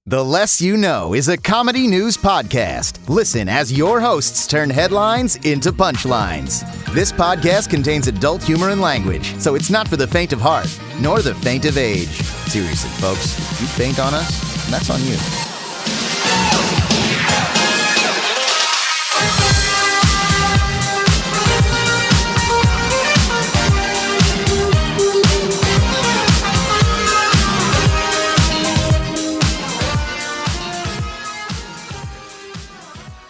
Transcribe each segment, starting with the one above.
The Less You Know is a comedy news podcast. Listen as your hosts turn headlines into punchlines. This podcast contains adult humor and language, so it's not for the faint of heart, nor the faint of age. Seriously, folks, if you faint on us, that's on you.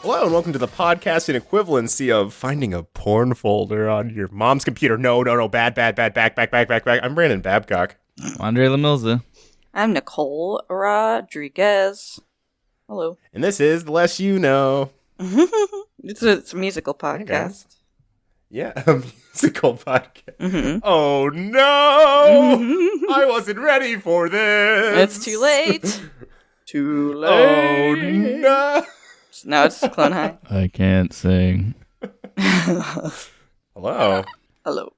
Hello and welcome to the podcasting equivalency of finding a porn folder on your mom's computer. No, back. I'm Brandon Babcock. Andre Lamilza. I'm Nicole Rodriguez. Hello. And this is The Less You Know. It's a musical podcast. Yeah, a musical podcast. Mm-hmm. Oh no! I wasn't ready for this. It's too late. Too late. Oh no! Now it's Clone High. I can't sing. Hello. Hello.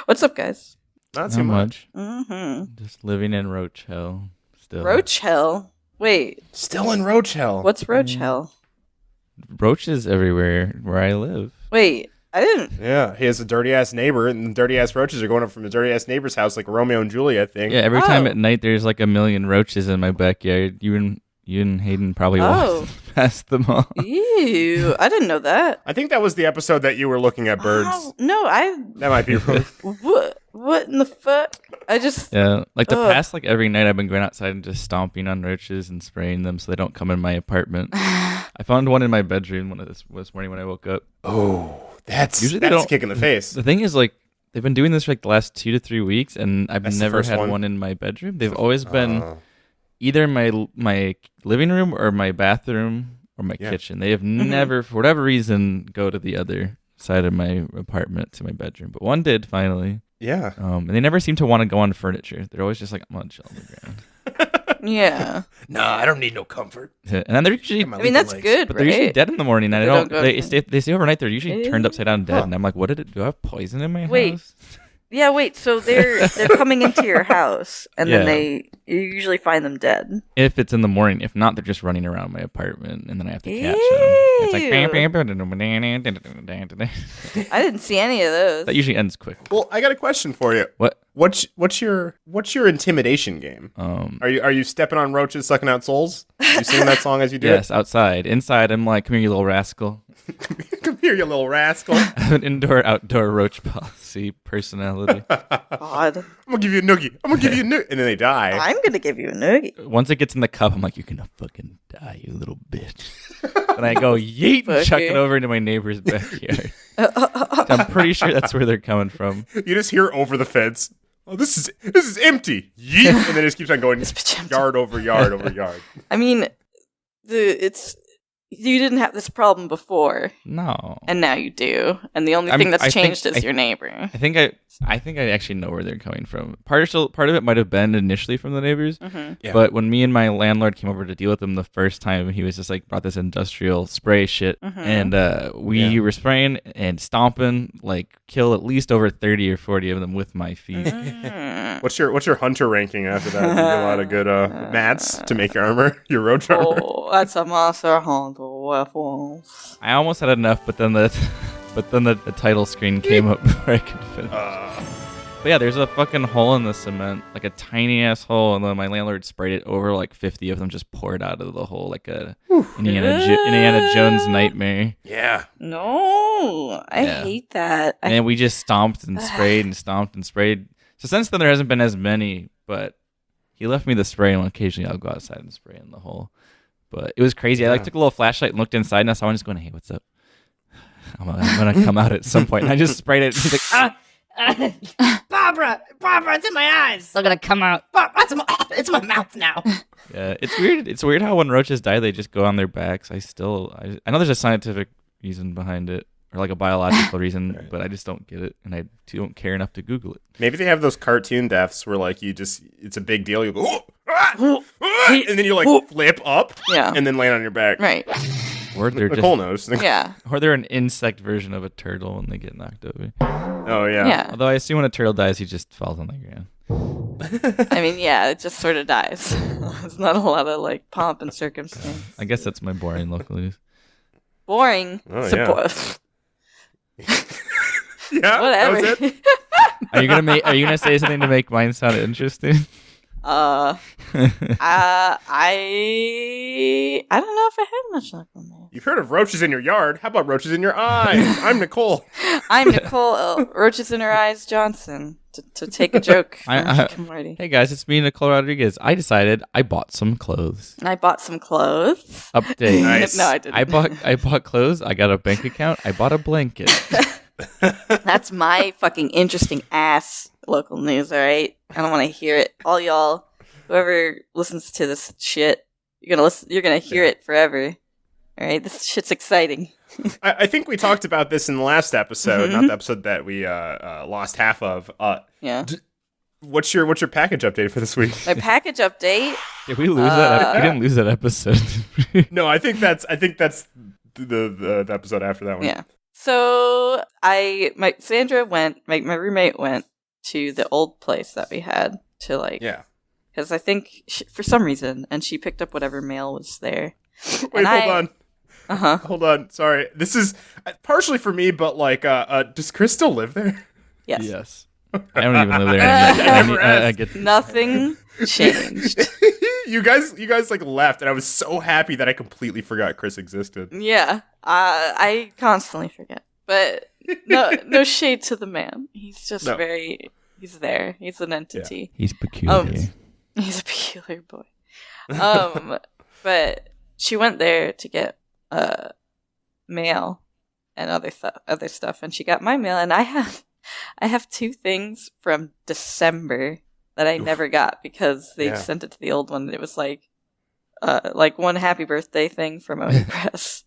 What's up, guys? Not too much. Mm-hmm. Just living in Roach Hell still. Roach Hell? Wait. Still in Roach Hell. What's Roach Hell? Roaches everywhere where I live. Wait, I didn't. Yeah, he has a dirty-ass neighbor, and the dirty-ass roaches are going up from the dirty-ass neighbor's house like Romeo and Juliet thing. Yeah, every time at night there's like a million roaches in my backyard. You and Hayden probably walked past them all. Ew, I didn't know that. I think that was the episode that you were looking at birds. No, That might be wrong. What in the fuck? I just... Yeah, like the past every night I've been going outside and just stomping on roaches and spraying them so they don't come in my apartment. I found one in my bedroom this morning when I woke up. Oh, that's Usually a kick in the face. The thing is, like, they've been doing this for like the last 2 to 3 weeks, and I've never had one in my bedroom. They've always been either my living room or my bathroom or my kitchen. They have never, for whatever reason, go to the other side of my apartment to my bedroom. But one did finally. Yeah. And they never seem to want to go on furniture. They're always just like, I'm gonna chill on the ground. Yeah. Nah, I don't need no comfort. And then they're usually, I mean, that's good, but right? they're usually dead in the morning. And they stay overnight. They're usually turned upside down dead. Huh. And I'm like, do I have poison in my house? Yeah, wait, so they're coming into your house, and then you usually find them dead. If it's in the morning. If not, they're just running around my apartment, and then I have to catch them. It's like... I didn't see any of those. That usually ends quick. Well, I got a question for you. What? What's your intimidation game? Are you stepping on roaches, sucking out souls? You sing that song as you do it? Yes, outside. Inside, I'm like, come here, you little rascal. Come here, you little rascal. I have an indoor-outdoor roach policy personality. God. I'm gonna give you a noogie. And then they die. I'm gonna give you a noogie. Once it gets in the cup, I'm like, you can fucking die, you little bitch. And I go, yeet, and chuck it over into my neighbor's backyard. I'm pretty sure that's where they're coming from. You just hear over the fence, oh, this is empty. Yeet. And then it just keeps on going yard over yard over yard. I mean, you didn't have this problem before. No. And now you do. And the only thing that's changed is your neighbor. I think I actually know where they're coming from. Part of it might have been initially from the neighbors. Mm-hmm. Yeah. But when me and my landlord came over to deal with them the first time, he was just like brought this industrial spray shit. Mm-hmm. And we were spraying and stomping, like kill at least over 30 or 40 of them with my feet. Mm-hmm. What's your hunter ranking after that? You get a lot of good mats to make your armor, your roach armor. Oh, that's a monster hunter weapons. I almost had enough, but then the title screen came up before I could finish. But yeah, there's a fucking hole in the cement, like a tiny ass hole, and then my landlord sprayed it over, like 50 of them just poured out of the hole, like a Indiana Jones nightmare. Yeah. No, I hate that. And we just stomped and sprayed and stomped and sprayed. So since then there hasn't been as many, but he left me the spray, and occasionally I'll go outside and spray in the hole. But it was crazy. I took a little flashlight and looked inside, and I saw one just going, "Hey, what's up?" I'm gonna come out at some point. And I just sprayed it. He's like, Barbara, it's in my eyes. Still gonna come out. It's in my mouth now. Yeah, it's weird. It's weird how when roaches die, they just go on their backs. I know there's a scientific reason behind it, or like a biological reason, but I just don't get it, and I don't care enough to Google it. Maybe they have those cartoon deaths where like it's a big deal. You go, oh, ah, ah, and then you like flip up, and then land on your back. Right. Or they're Nicole knows. Yeah. Or they're an insect version of a turtle when they get knocked over. Oh yeah. Yeah. Although I assume when a turtle dies, he just falls on the ground. I mean, yeah, it just sort of dies. There's not a lot of like pomp and circumstance. I guess that's my boring local news. Boring. Oh, Yeah, whatever. That was it? Are you gonna say something to make mine sound interesting? I don't know if I have much local news. You've heard of roaches in your yard. How about roaches in your eyes? I'm Nicole. I'm Nicole Roaches in Her Eyes Johnson to take a joke. Hey guys, it's me, Nicole Rodriguez. I decided I bought some clothes. I bought some clothes. Update. Nice. No, I didn't. I bought clothes. I got a bank account. I bought a blanket. That's my fucking interesting ass local news, alright? I don't want to hear it. All y'all, whoever listens to this shit, you're gonna hear it forever. Alright? This shit's exciting. I think we talked about this in the last episode, not the episode that we lost half of. Yeah. What's your package update for this week? My package update. Did we lose that? We didn't lose that episode. No, I think that's the episode after that one. Yeah. So my roommate went to the old place that we had to because I think for some reason, and she picked up whatever mail was there. Wait, hold on. Hold on. Sorry. This is partially for me, but does Chris still live there? Yes. Yes. I don't even live there. I get nothing changed. You guys left, and I was so happy that I completely forgot Chris existed. Yeah, I constantly forget, but no shade to the man. He's just he's there. He's an entity. Yeah. He's peculiar. He's a peculiar boy. But she went there to get mail and other stuff, and she got my mail, and I have two things from December that I never got because they sent it to the old one. And it was like one happy birthday thing from Oni Press,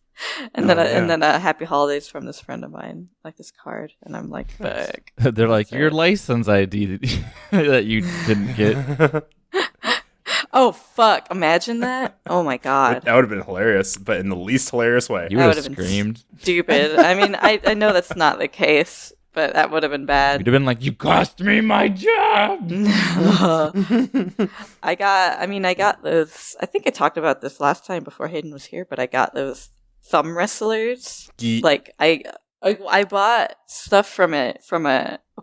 and then a happy holidays from this friend of mine, like this card. And I'm like, fuck. They're like, your license ID that you didn't get. Oh fuck! Imagine that. Oh my god. That would have been hilarious, but in the least hilarious way. You would have screamed. Stupid. I mean, I know that's not the case. But that would have been bad. You'd have been like, you cost me my job! I got those. I think I talked about this last time before Hayden was here, but I got those thumb wrestlers. Like, I bought stuff from a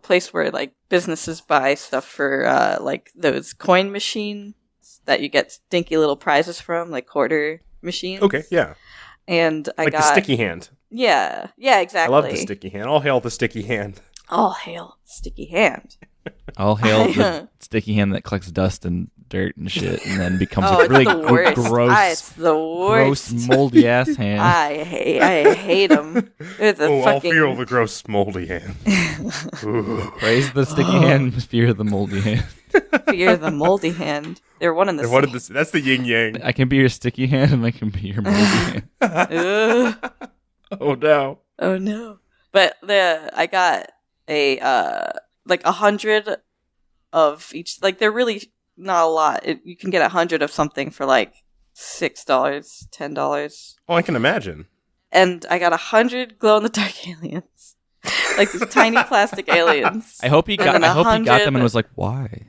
place where, like, businesses buy stuff for, like, those coin machines that you get stinky little prizes from, like quarter machines. Okay, yeah. And I got... the sticky hand. Yeah, exactly. I love the sticky hand. All hail the sticky hand. All hail sticky hand. All hail the sticky hand that collects dust and dirt and shit, and then becomes a really gross, moldy ass hand. I hate them. I'll feel the gross, moldy hand. Praise the sticky hand, fear the moldy hand. Fear the moldy hand. They're one and the same. That's the yin yang. I can be your sticky hand, and I can be your moldy hand. Oh no. But I got a 100 of each. Like, they're really not a lot. You can get 100 of something for like $6, $10. Oh, I can imagine. And I got 100 glow-in-the-dark aliens, like these tiny plastic aliens. I hope he got them and was like, why?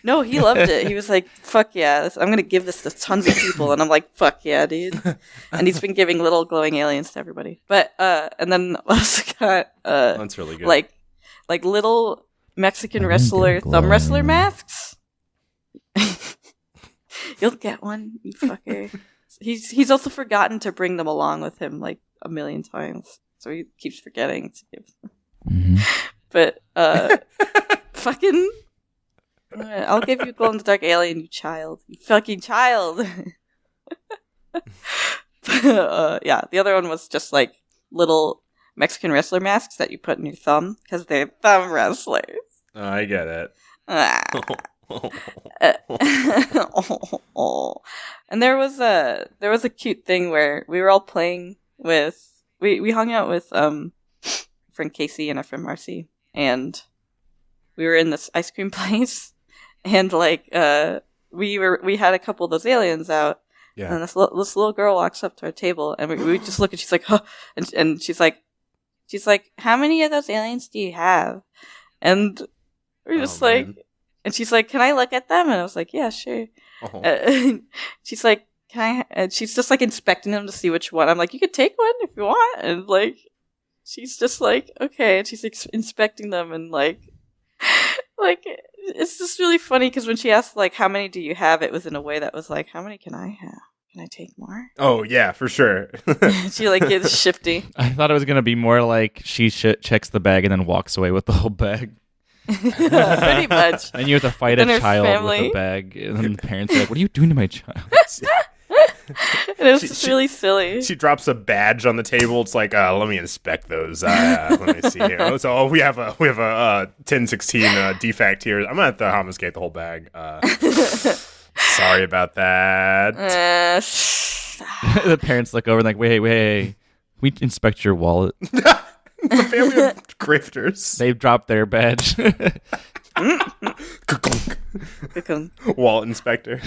No, he loved it. He was like, fuck yeah, I'm going to give this to tons of people. And I'm like, fuck yeah, dude. And he's been giving little glowing aliens to everybody. But, and then I also got, that's really good. Like little Mexican wrestler, thumb wrestler masks. You'll get one, you fucker. He's also forgotten to bring them along with him like a million times. So he keeps forgetting to give them. Mm-hmm. But, fucking... I'll give you a glow-in-the-dark alien, you child. You fucking child. Yeah, the other one was just like little Mexican wrestler masks that you put in your thumb because they're thumb wrestlers. Oh, I get it. And there was a cute thing where we were all playing with we hung out with friend Casey and our friend Marcy, and we were in this ice cream place. And like we had a couple of those aliens out, and this little girl walks up to our table, and we just look, and she's like, huh, and she's like, how many of those aliens do you have? And we're just like, and she's like, "Can I look at them?" And I was like, "Yeah, sure." She's like, "Can I?" And she's just like inspecting them to see which one. I'm like, "You could take one if you want." And like, she's just like, "Okay." And she's inspecting them and like it's just really funny because when she asked like, "How many do you have?" it was in a way that was like, "How many can I have? Can I take more?" Oh yeah, for sure. She like gets shifty. I thought it was gonna be more like she checks the bag and then walks away with the whole bag. Pretty much. And you have to fight a child with a bag, and then the parents are like, "What are you doing to my child?" And it was just really silly. She drops a badge on the table. It's like, let me inspect those. Let me see here. So we have a 1016 defect here. I'm gonna have to confiscate the whole bag. Sorry about that. The parents look over and like, wait. We inspect your wallet. It's a family of grifters. They've dropped their badge. Wallet inspector.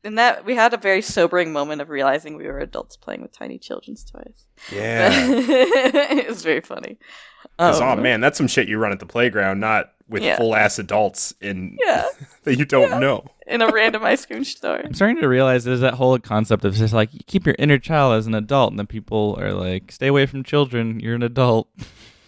In that, we had a very sobering moment of realizing we were adults playing with tiny children's toys. Yeah. It was very funny. Oh man, that's some shit you run at the playground, not with full-ass adults that you don't know. In a random ice cream store. I'm starting to realize there's that whole concept of just like, you keep your inner child as an adult, and then people are like, stay away from children, you're an adult.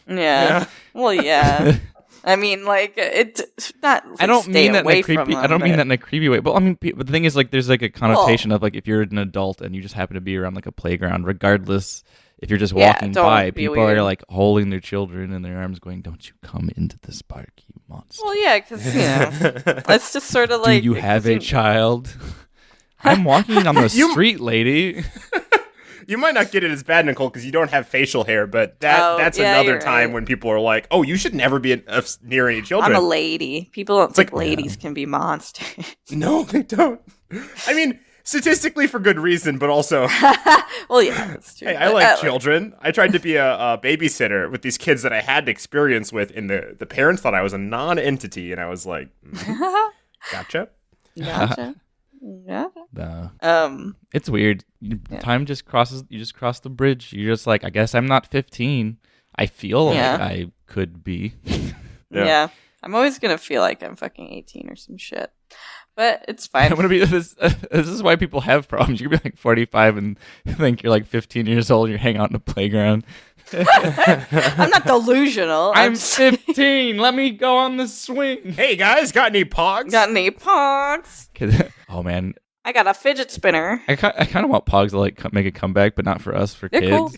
Yeah. Well, yeah. I mean, like, it's not. Like, I don't mean that in a creepy. I don't mean that in a creepy way. But I mean, but the thing is, like, there's like a connotation of like, if you're an adult and you just happen to be around like a playground, regardless if you're just walking by, people are like holding their children in their arms, going, "Don't you come into this park, you monster." Well, yeah, because it's just sort of like. Do you have a child? I'm walking on the street, lady. You might not get it as bad, Nicole, because you don't have facial hair, but that's another time when people are like, "Oh, you should never be near any children." I'm a lady. People don't think ladies can be monsters. No, they don't. I mean, statistically for good reason, but also... Well, yeah, that's true. Hey, I like children. I tried to be a babysitter with these kids that I had experience with, and the parents thought I was a non-entity, and I was like, gotcha. Yeah. It's weird. Time just crosses. You just cross the bridge. You're just like, I guess I'm not 15. I feel like I could be. Yeah. I'm always gonna feel like I'm fucking 18 or some shit, but it's fine. I'm gonna be this. This is why people have problems. You could be like 45 and think you're like 15 years old. And you're hanging out in a playground. I'm not delusional. I'm 15. Let me go on the swing. Hey guys, got any pogs? Got any pogs? Oh man, I got a fidget spinner. I kind of want pogs to like make a comeback, but not for us, for kids. Cool.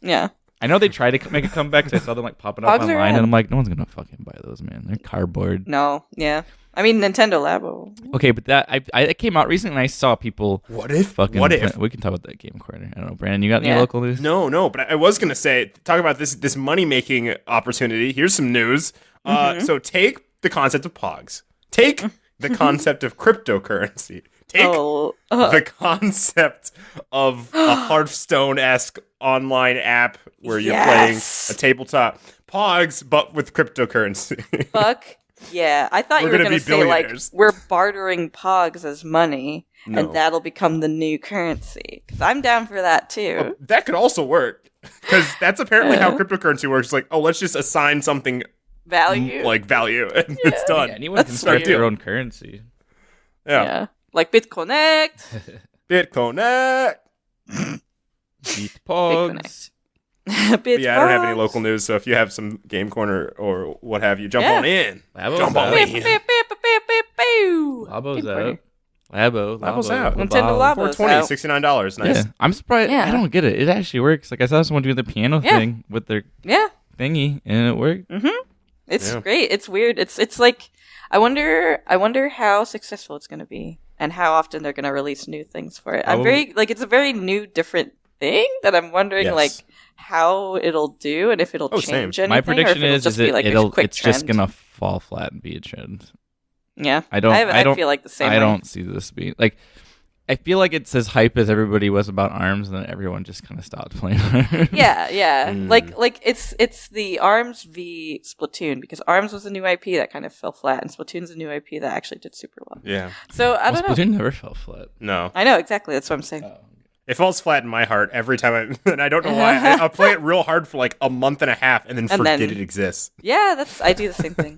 Yeah. I know they tried to make a comeback because I saw them like popping up online, and I'm like, no one's gonna fucking buy those, man. They're cardboard. No, yeah. I mean, Nintendo Labo. Okay, but that it came out recently, and I saw people. What if? We can talk about that game corner. I don't know, Brandon. You got any local news? No. But I was gonna say, talk about this money making opportunity. Here's some news. So take the concept of Pogs. Take the concept of cryptocurrency. Take the concept of a Hearthstone-esque online app where you're playing a tabletop Pogs, but with cryptocurrency. Fuck yeah! I thought you were going to say like we're bartering Pogs as money, and that'll become the new currency. Because I'm down for that too. Well, that could also work because that's apparently how cryptocurrency works. Like, let's just assign something value, and it's done. Yeah, anyone can start their own currency. Yeah. Like BitConnect. BitConnect. Beat Pogs. I don't have any local news, so if you have some Game Corner or what have you, jump on in. Jump on in. Labo's out. Labo's out. Nintendo Labo's $420, $69. Nice. Yeah. I'm surprised. I don't get it. It actually works. Like I saw someone doing the piano thing with their thingy, and it worked. It's great. It's weird. It's like I wonder how successful it's going to be. And how often they're going to release new things for it. I'm very, it's a very new, different thing that I'm wondering, how it'll do and if it'll change anything. My prediction is it's trend. just going to fall flat and be a trend. Yeah. I feel like the same way. I don't see this being, I feel like it's as hype as everybody was about ARMS, and then everyone just kind of stopped playing ARMS. Yeah. Like it's the ARMS v Splatoon, because ARMS was a new IP that kind of fell flat, and Splatoon's a new IP that actually did super well. Yeah. So I don't know. Splatoon never fell flat. No. I know, exactly. That's what I'm saying. It falls flat in my heart every time and I don't know why. I'll play it real hard for like a month and a half and then forget it exists. Yeah, I do the same thing.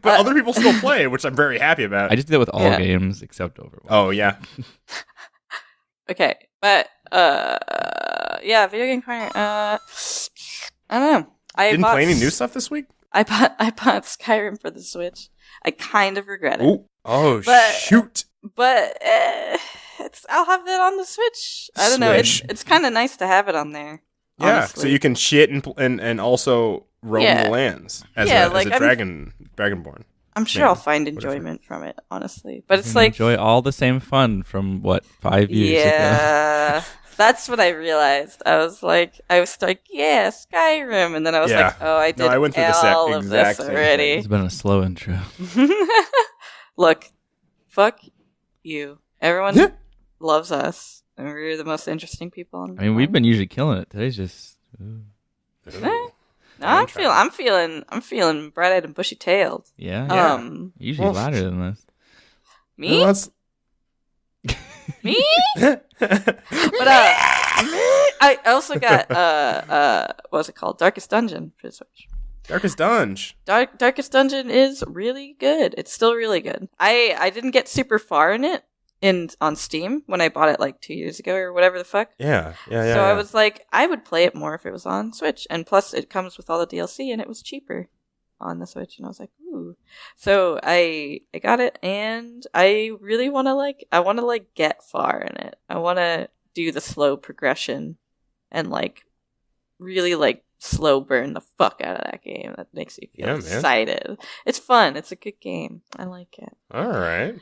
But other people still play, which I'm very happy about. I just do that with all games except Overwatch. Oh, yeah. Okay, but video game corner. I don't know. Didn't play any new stuff this week? I bought Skyrim for the Switch. I kind of regret it. Oh, shoot! But I'll have that on the Switch. I don't know. It's kind of nice to have it on there. Yeah, honestly. so you can shit and also roam the lands as a dragonborn. I'm sure I'll find enjoyment from it, honestly. But it's like enjoy all the same fun from 5 years ago. Yeah, that's what I realized. I was like, yeah, Skyrim, and then I was like, oh, I did went through all of this already. It's been a slow intro. Look, fuck you. Everyone loves us, and we're the most interesting people on the planet. We've been usually killing it. Today's just. No, I'm feeling bright-eyed and bushy-tailed. Yeah. Usually louder than this. Me? No, Me? But I also got what's it called? Darkest Dungeon for the Switch. Darkest Dungeon. Darkest Dungeon is really good. It's still really good. I didn't get super far in it on Steam when I bought it like 2 years ago or whatever the fuck. Yeah. So I was like, I would play it more if it was on Switch, and plus it comes with all the DLC, and it was cheaper on the Switch, and I was like, ooh. So I got it, and I really want to get far in it. I want to do the slow progression and really slow burn the fuck out of that game. That makes me feel excited. It's fun. It's a good game. I like it. All right.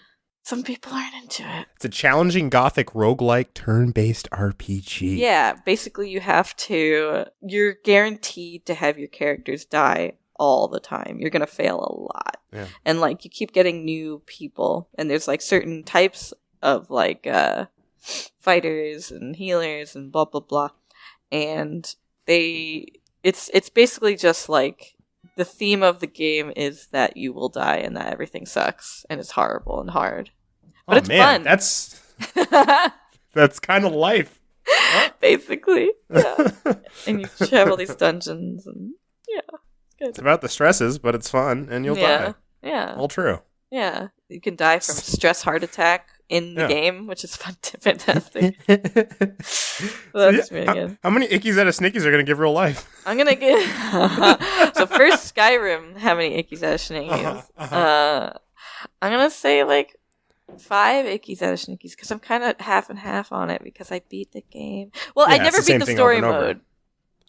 Some people aren't into it. It's a challenging gothic roguelike turn-based RPG. Yeah, basically you're guaranteed to have your characters die all the time. You're going to fail a lot. Yeah. And you keep getting new people, and there's certain types of fighters and healers and blah blah blah. And it's basically just the theme of the game is that you will die and that everything sucks and it's horrible and hard. But it's fun. That's kind of life. Basically. Yeah. And you travel these dungeons and it's about the stresses, but it's fun and you'll die. Yeah. All true. Yeah. You can die from stress heart attack in the game, which is fantastic. That's really good. How many ickies out of snickies are going to give real life? I'm going to give... So first Skyrim, how many ickies out of snickies? I'm going to say 5 ickies out of snickies, because I'm kind of half and half on it because I beat the game. Well, I never beat the story mode.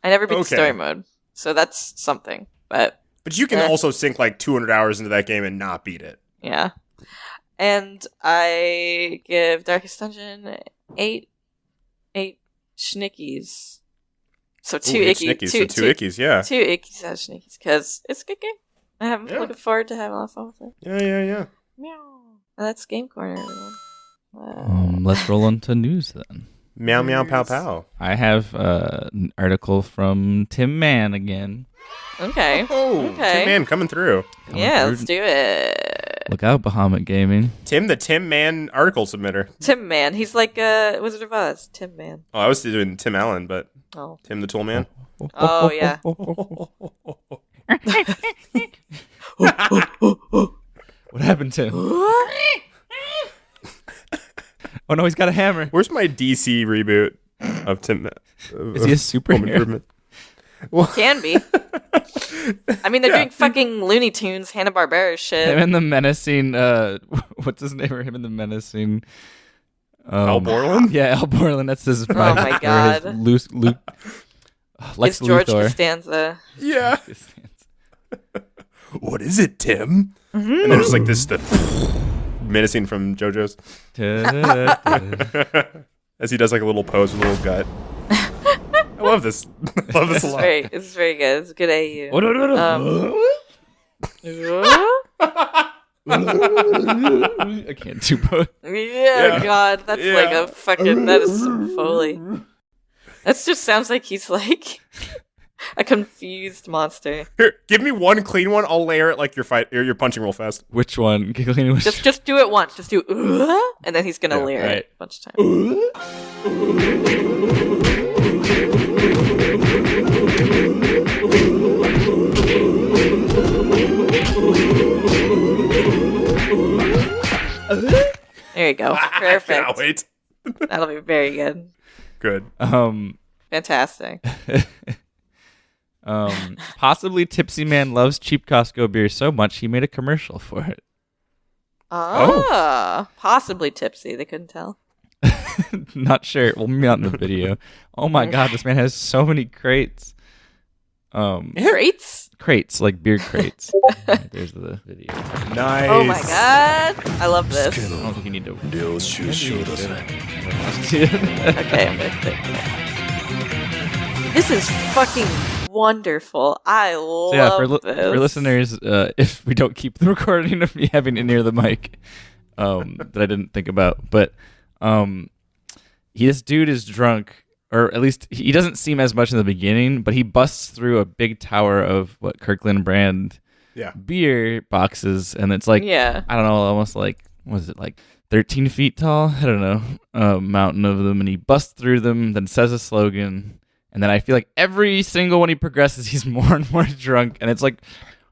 I never beat the story mode. So that's something. But you can also sink 200 hours into that game and not beat it. Yeah. And I give Darkest Dungeon 8 schnickies. So 2 ickies. Two ickies, yeah. 2 ickies out of schnickies, because it's a good game. I'm looking forward to having a lot of fun with it. Yeah. Meow. And that's Game Corner, everyone. Let's roll into news then. Meow, meow, pow, pow. I have an article from Tim Mann again. Okay. Oh, okay. Tim Mann coming through. Let's do it. Look out, Bahamut Gaming. Tim, the Tim Mann article submitter. Tim Mann. He's like Wizard of Oz. Tim Mann. Oh, I was doing Tim Allen, but Tim the Tool Man. Oh, yeah. What happened, Tim? Oh no, he's got a hammer. Where's my DC reboot of Tim? Is he a superhero? Well, can be. I mean, they're doing fucking Looney Tunes, Hanna-Barbera shit. Him and the menacing, what's his name? Him and the menacing... Al Borland? Yeah, Al Borland. That's his... Oh my god. His Lex it's George Costanza. Yeah. What is it, Tim? Mm-hmm. And then just this menacing from JoJo's. As he does a little pose with a little gut. I love this. I love this a lot. It's very good. It's good AU. I can't do both. Yeah, God. That's a fucking... That is some Foley. That just sounds like he's a confused monster. Here, give me one clean one. I'll layer it like your punching real fast. Which one? Just do it once. Just do and then he's gonna layer it a bunch of times. There you go. Perfect. I cannot wait. That'll be very good. Good. Fantastic. Possibly Tipsy Man loves cheap Costco beer so much he made a commercial for it. Possibly tipsy. They couldn't tell. Not sure. Well, maybe not in the video. Oh my god, this man has so many crates. Crates? Crates, like beer crates. There's the video. Nice. Oh my god. I love this. I don't think you need to. Okay, I'm gonna click. This is fucking wonderful. I love this. For listeners, if we don't keep the recording of me having it near the mic, that I didn't think about, but this dude is drunk, or at least he doesn't seem as much in the beginning, but he busts through a big tower of what Kirkland brand beer boxes, and it's like, I don't know, almost like, was it like 13 feet tall? I don't know, mountain of them, and he busts through them, then says a slogan, and then I feel like every single one he progresses, he's more and more drunk, and it's like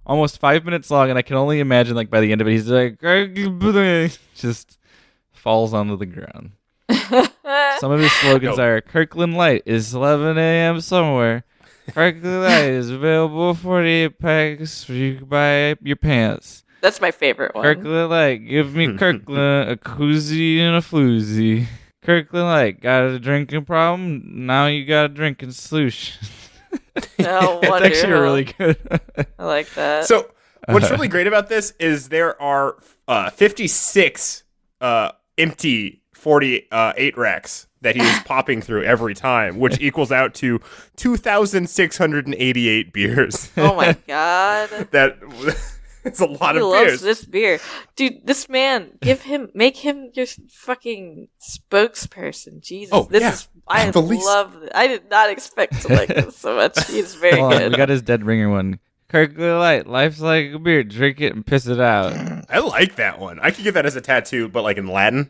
almost 5 minutes long, and I can only imagine like by the end of it, he's like, just falls onto the ground. Some of his slogans are, Kirkland Light is 11 a.m. somewhere. Kirkland Light is available 48 packs. You can buy your pants. That's my favorite one. Kirkland Light, give me Kirkland, a koozie and a floozy. Kirkland Light, got a drinking problem? Now you got a drinking solution. Oh, it's actually really good. I like that. So, what's really great about this is there are 56 empty 48 racks that he is popping through every time, which equals out to 2,688 beers. Oh my god. It's a lot of beers. He loves this beer. Dude, this man, make him your fucking spokesperson. Jesus. I love this. I did not expect to like this so much. He's very good. We got his Dead Ringer one. Kirkland Light, life's like a beer. Drink it and piss it out. I like that one. I could get that as a tattoo, but like in Latin.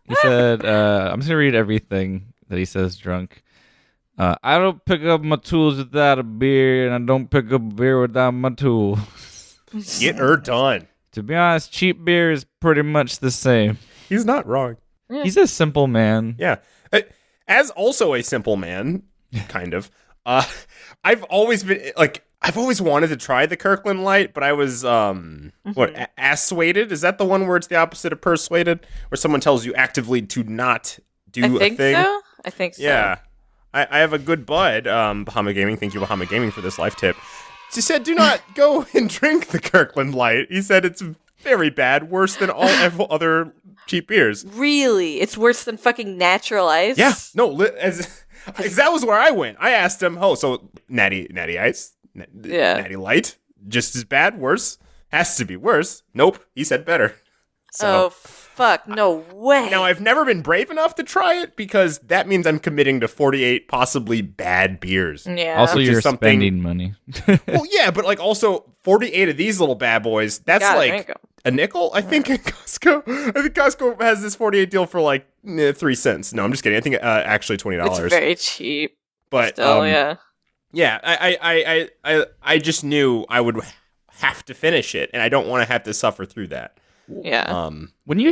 He said, I'm just going to read everything that he says drunk. I don't pick up my tools without a beer, and I don't pick up a beer without my tools. Get her done. To be honest, cheap beer is pretty much the same. He's not wrong. He's a simple man. Yeah. As also a simple man, kind of, I've always wanted to try the Kirkland Light, but I was, assuaded? Is that the one where it's the opposite of persuaded? Where someone tells you actively to not do a thing? I think so. Yeah. I have a good bud, Bahama Gaming. Thank you, Bahama Gaming, for this life tip. She said, do not go and drink the Kirkland Light. He said it's very bad, worse than all other cheap beers. Really? It's worse than fucking natural ice? Yeah. No, as that was where I went. I asked him, so natty ice? Natty Light? Just as bad? Worse? Has to be worse. Nope. He said better. So. Oh, fuck. No way. Now, I've never been brave enough to try it because that means I'm committing to 48 possibly bad beers. Yeah. Also, you're spending money. Well, yeah, but like also 48 of these little bad boys, that's like a nickel, I think, at Costco. I think Costco has this 48 deal for like 3 cents. No, I'm just kidding. I think actually $20. It's very cheap. But still, yeah. Yeah, I just knew I would have to finish it, and I don't want to have to suffer through that. Yeah. When you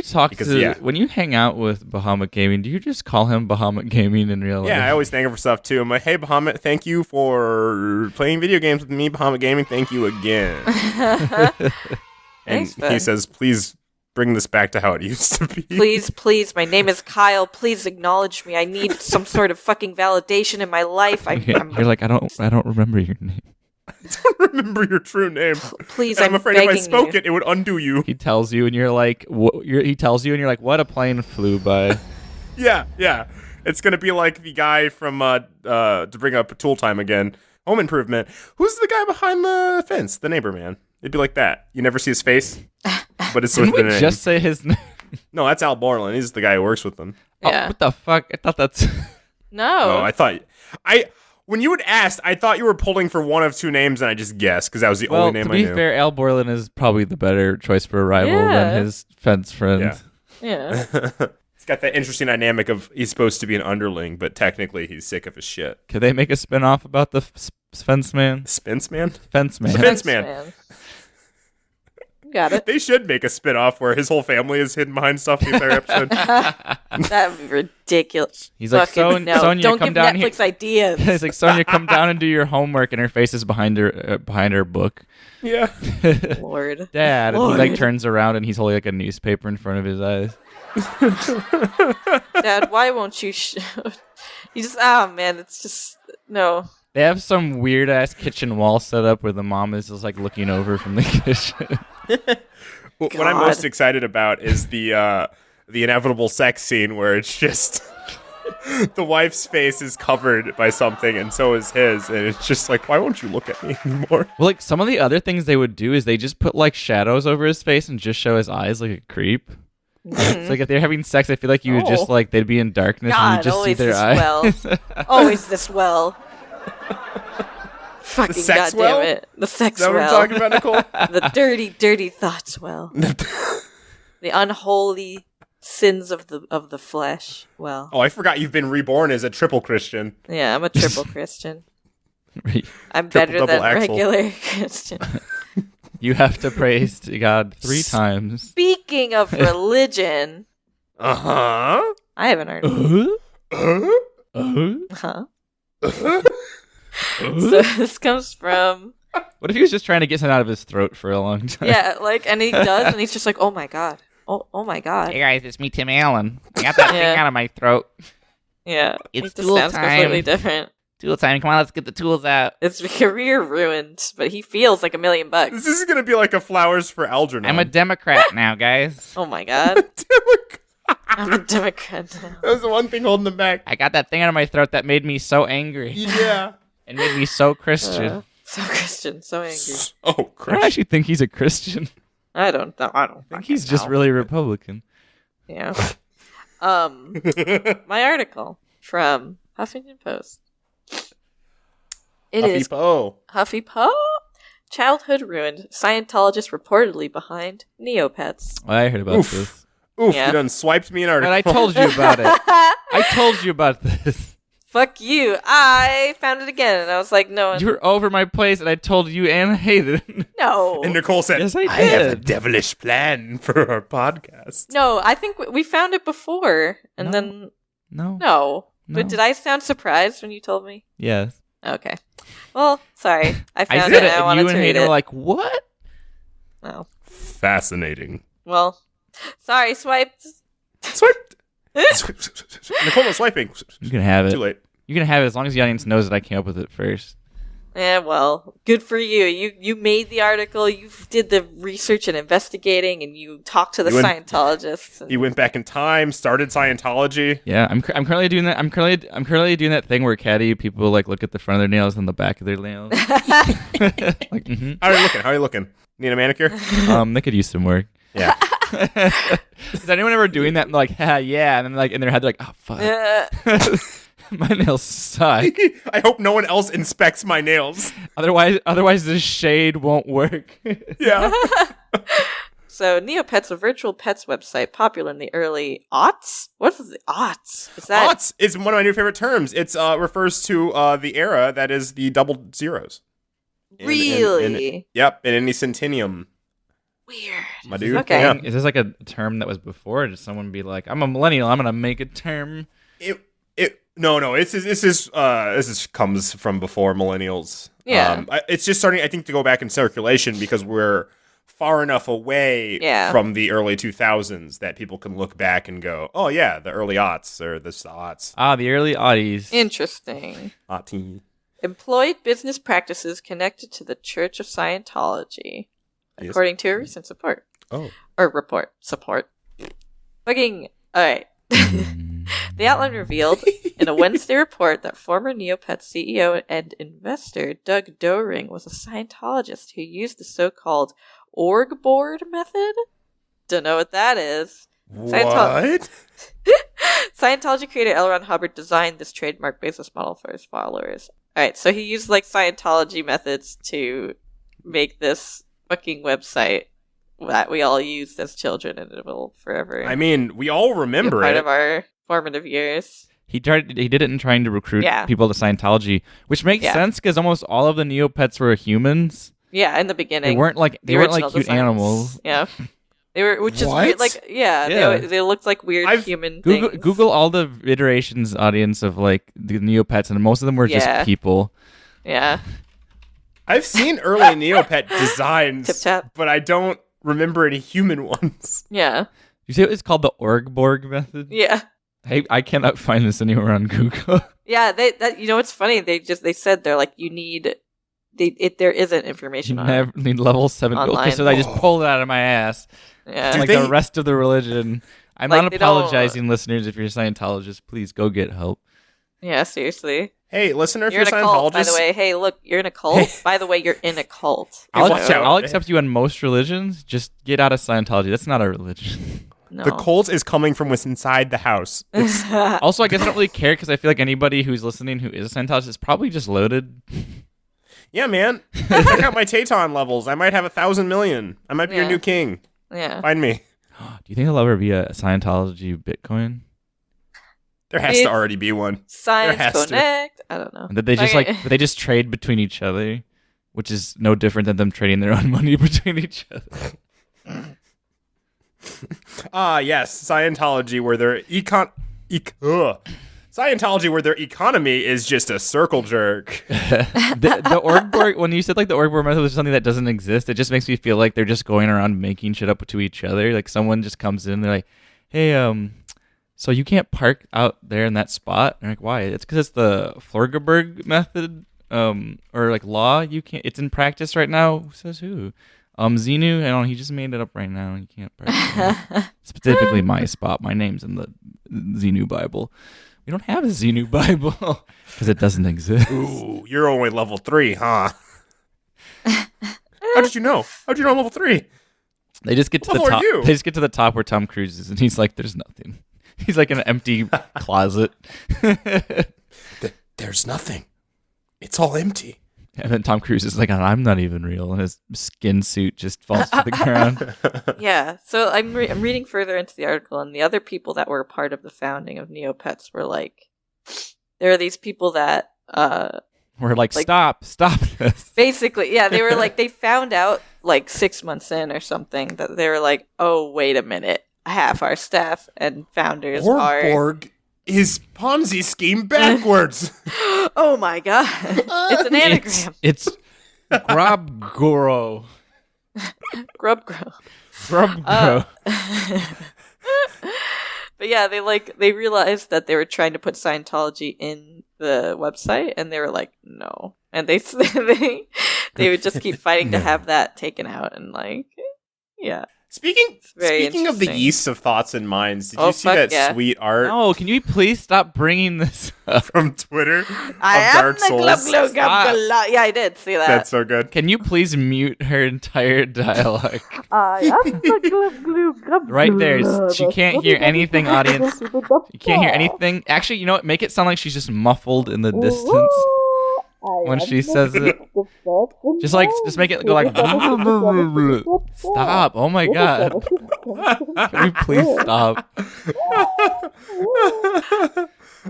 when you hang out with Bahama Gaming, do you just call him Bahama Gaming in real life? Yeah, I always thank him for stuff too. I'm like, hey Bahama, thank you for playing video games with me, Bahama Gaming. Thank you again. And he says, please bring this back to how it used to be. Please, my name is Kyle. Please acknowledge me. I need some sort of fucking validation in my life. You're like, I don't remember your name. I don't remember your true name. Please, I'm afraid if I spoke it would undo you. He tells you, and you're like, what a plane flew by. Yeah. It's gonna be like the guy from to bring up Tool Time again, Home Improvement. Who's the guy behind the fence? The neighbor man. It'd be like that. You never see his face, but it's with the name. Just say his name. No, that's Al Borland. He's the guy who works with them. Yeah. Oh, what the fuck? I thought that's. No. Oh, I thought when you had asked, I thought you were pulling for one of two names, and I just guessed because that was the only name I knew. To be fair, Al Borland is probably the better choice for a rival than his fence friend. Yeah. It's got that interesting dynamic of he's supposed to be an underling, but technically he's sick of his shit. Could they make a spin-off about the fence man? Spence man? Fence man. Fence man. Got it. They should make a spin-off where his whole family is hidden behind stuff the entire episode. That would be ridiculous. He's like, Sonia, don't come give down Netflix here. ideas. He's like, Sonia, come down and do your homework, and her face is behind her book. Yeah. Lord. Dad. Lord. And he like turns around and he's holding like a newspaper in front of his eyes. Dad, why won't you you just, man, it's just, no. They have some weird ass kitchen wall set up where the mom is just like looking over from the kitchen. What I'm most excited about is the inevitable sex scene where it's just the wife's face is covered by something and so is his, and it's just like, why won't you look at me anymore? Well, like some of the other things they would do is they just put like shadows over his face and just show his eyes like a creep. It's like if they're having sex, I feel like you would just like they'd be in darkness and you just see their eyes. Always this well. Fucking sex goddamn well? it. The sex Is that well. what I'm talking about, Nicole? The dirty, dirty thoughts well. The unholy sins of the flesh well. Oh, I forgot you've been reborn as a triple Christian. Yeah, I'm a triple Christian. Right. I'm better Triple, than double axle. regular Christian. You have to praise to God 3 times. Speaking of religion, Uh-huh. I haven't heard. Huh? So this comes from What if he was just trying to get something out of his throat for a long time? yeah, like, and he does, and he's just like, oh my god, oh my god. Hey guys, it's me, Tim Allen. I got that thing Yeah. out of my throat. Yeah, It's it just tool sounds time. completely different. Tool time. Come on, let's get the tools out. It's career ruined, but he feels like $1 million. This is going to be like a Flowers for Algernon. I'm a Democrat now, guys. Oh my god, I'm a Democrat now. That was the one thing holding them back. I got that thing out of my throat that made me so angry. Yeah. And made me so Christian. So Christian, so angry. Oh, I don't Christ. actually think he's a Christian. I don't I think fucking he's just know. really Republican. Yeah. My article from Huffington Post. It is HuffyPo. Childhood ruined. Scientologist reportedly behind Neopets. Well, I heard about this. Oof, Yeah. you done swiped me an article. But I told you about it. I told you about this. Fuck you. I found it again, and I was like, no. You were over my place, and I told you and hated it. No. And Nicole said, Yes, I I have a did. devilish plan for our podcast. No, I think we found it before, and then No. no. No. But did I sound surprised when you told me? Yes. Okay. Well, sorry. I I found said it, it, and I and wanted you to and read Hayden it. were like, what? Oh. Fascinating. Well, sorry, swiped. Swiped. Nicole was swiping. You can have it. Too late. You can have it as long as the audience knows that I came up with it first. Yeah, well, good for you. You made the article, you did the research and investigating, and you talked to the You Scientologists. And He went back in time, started Scientology. Yeah, I'm currently doing that. I'm currently doing that thing where catty people like look at the front of their nails and the back of their nails. Like, How are you looking? How are you looking? Need a manicure? they could use some work. Yeah. Is anyone ever doing that? And they're like, ha, yeah, and then like in their head they're like, oh fuck, my nails suck. I hope no one else inspects my nails. Otherwise the shade won't work. Yeah. So, Neopets, a virtual pets website popular in the early aughts? What is the aughts? Is that Aughts is one of my new favorite terms. It refers to the era that is the double zeros. really Yep, in any centennium. weird? My dude. Okay. Yeah. Is this like a term that was before? Or did someone be like, I'm a millennial, I'm gonna make a term? No. This comes from before millennials. Yeah. It's just starting, I think, to go back in circulation because we're far enough away from the early 2000s that people can look back and go, oh yeah, the early aughts or the aughts. Ah, the early oddies. Interesting. Aughty. Employed business practices connected to the Church of Scientology, Yes. according to a recent support. Oh. Or report. Support. Fucking. Alright. The outline revealed in a Wednesday report that former Neopets CEO and investor Doug Doering was a Scientologist who used the so-called org board method. Don't know what that is. What? Scientology creator L. Ron Hubbard designed this trademark business model for his followers. Alright, so he used like Scientology methods to make this fucking website that we all used as children, and it will forever I mean, we all be a remember part it. of our formative years. He did it in trying to recruit Yeah. people to Scientology, which makes Yeah. sense because almost all of the Neopets were humans. Yeah, in the beginning. They weren't like cute designs. Animals. Yeah. They were, which is What? weird. Like, yeah. They looked like weird human things. Google all the iterations, audience, of like the Neopets, and most of them were just people. Yeah. I've seen early Neopet designs, Tip-tap. but I don't remember any human ones. Yeah. You say it's called the Orgborg method? Yeah. Hey, I cannot find this anywhere on Google. Yeah, it's funny. They said they're like, you need. There isn't information on it. Need level 7. Online. Okay, so I just pulled it out of my ass. Yeah. Like the rest of the religion. I'm Like, not apologizing, listeners. If you're a Scientologist, please go get help. Yeah, seriously. Hey, listener, if You're you're in a a cult, by Scientologist, the way. Hey, look, you're in a cult. By the way, you're in a cult. I'll accept you on most religions. Just get out of Scientology. That's not a religion. No. the cult is coming from inside the house. Also, I guess I don't really care because I feel like anybody who's listening who is a Scientologist is probably just loaded. Yeah, man. Check out my Taton levels. I might have 1,000 million. I might be your new king. Yeah. Find me. Do you think there'll ever be a Scientology Bitcoin? There has to already be one. Science Connect. I don't know. That they just they just trade between each other, which is no different than them trading their own money between each other. Yes, Scientology, where their Scientology, where their economy is just a circle jerk. the Orgborg, when you said like the Orgborg method was something that doesn't exist, it just makes me feel like they're just going around making shit up to each other. Like someone just comes in, they're like, "Hey, so you can't park out there in that spot." And I'm like, why? It's because it's the Florgerberg method, or like law. You can't. It's in practice right now. Who says who? Xenu, I don't know, he just made it up right now. You can't park specifically my spot. My name's in the Xenu Bible. We don't have a Xenu Bible because it doesn't exist. Ooh, you're only level 3, huh? How did you know? How'd you know I'm level 3? They just get to the top. They just get to the top where Tom Cruise is, and he's like, "There's nothing." He's like in an empty closet. There's nothing. It's all empty. And then Tom Cruise is like, "I'm not even real," and his skin suit just falls to the ground. Yeah, so I'm reading further into the article, and the other people that were part of the founding of Neopets were like, there are these people that we're like, stop this. Basically, yeah, they were like, they found out like 6 months in or something that they were like, oh, wait a minute, half our staff and founders are... Orgborg is Ponzi scheme backwards. Oh my god. It's an anagram. It's Grobgoro. Grubgro. Grubgro. But yeah, they realized that they were trying to put Scientology in the website, and they were like, no. And they would just keep fighting to have that taken out, and like, yeah. Speaking of the yeasts of thoughts and minds, did you see that sweet art? No, can you please stop bringing this up from Twitter? I am the glub. Yeah, I did see that. That's so good. Can you please mute her entire dialogue? I am the glub. Right there, she can't hear anything, audience. You can't hear anything. Actually, you know what? Make it sound like she's just muffled in the distance when she says it. Just make it go like. Stop! Oh my god! Can you please stop?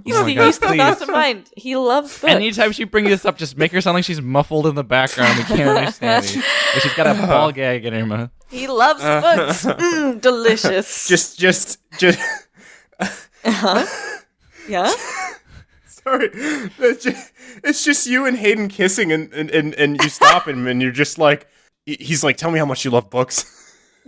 You see, he's the thoughts of mind. He loves books. Anytime she brings this up, just make her sound like she's muffled in the background. We can't understand her. But she's got a ball gag in her mouth. He loves books. Delicious. Just. Yeah. Sorry, it's just you and Hayden kissing, and you stop him, and you're just like, he's like, tell me how much you love books.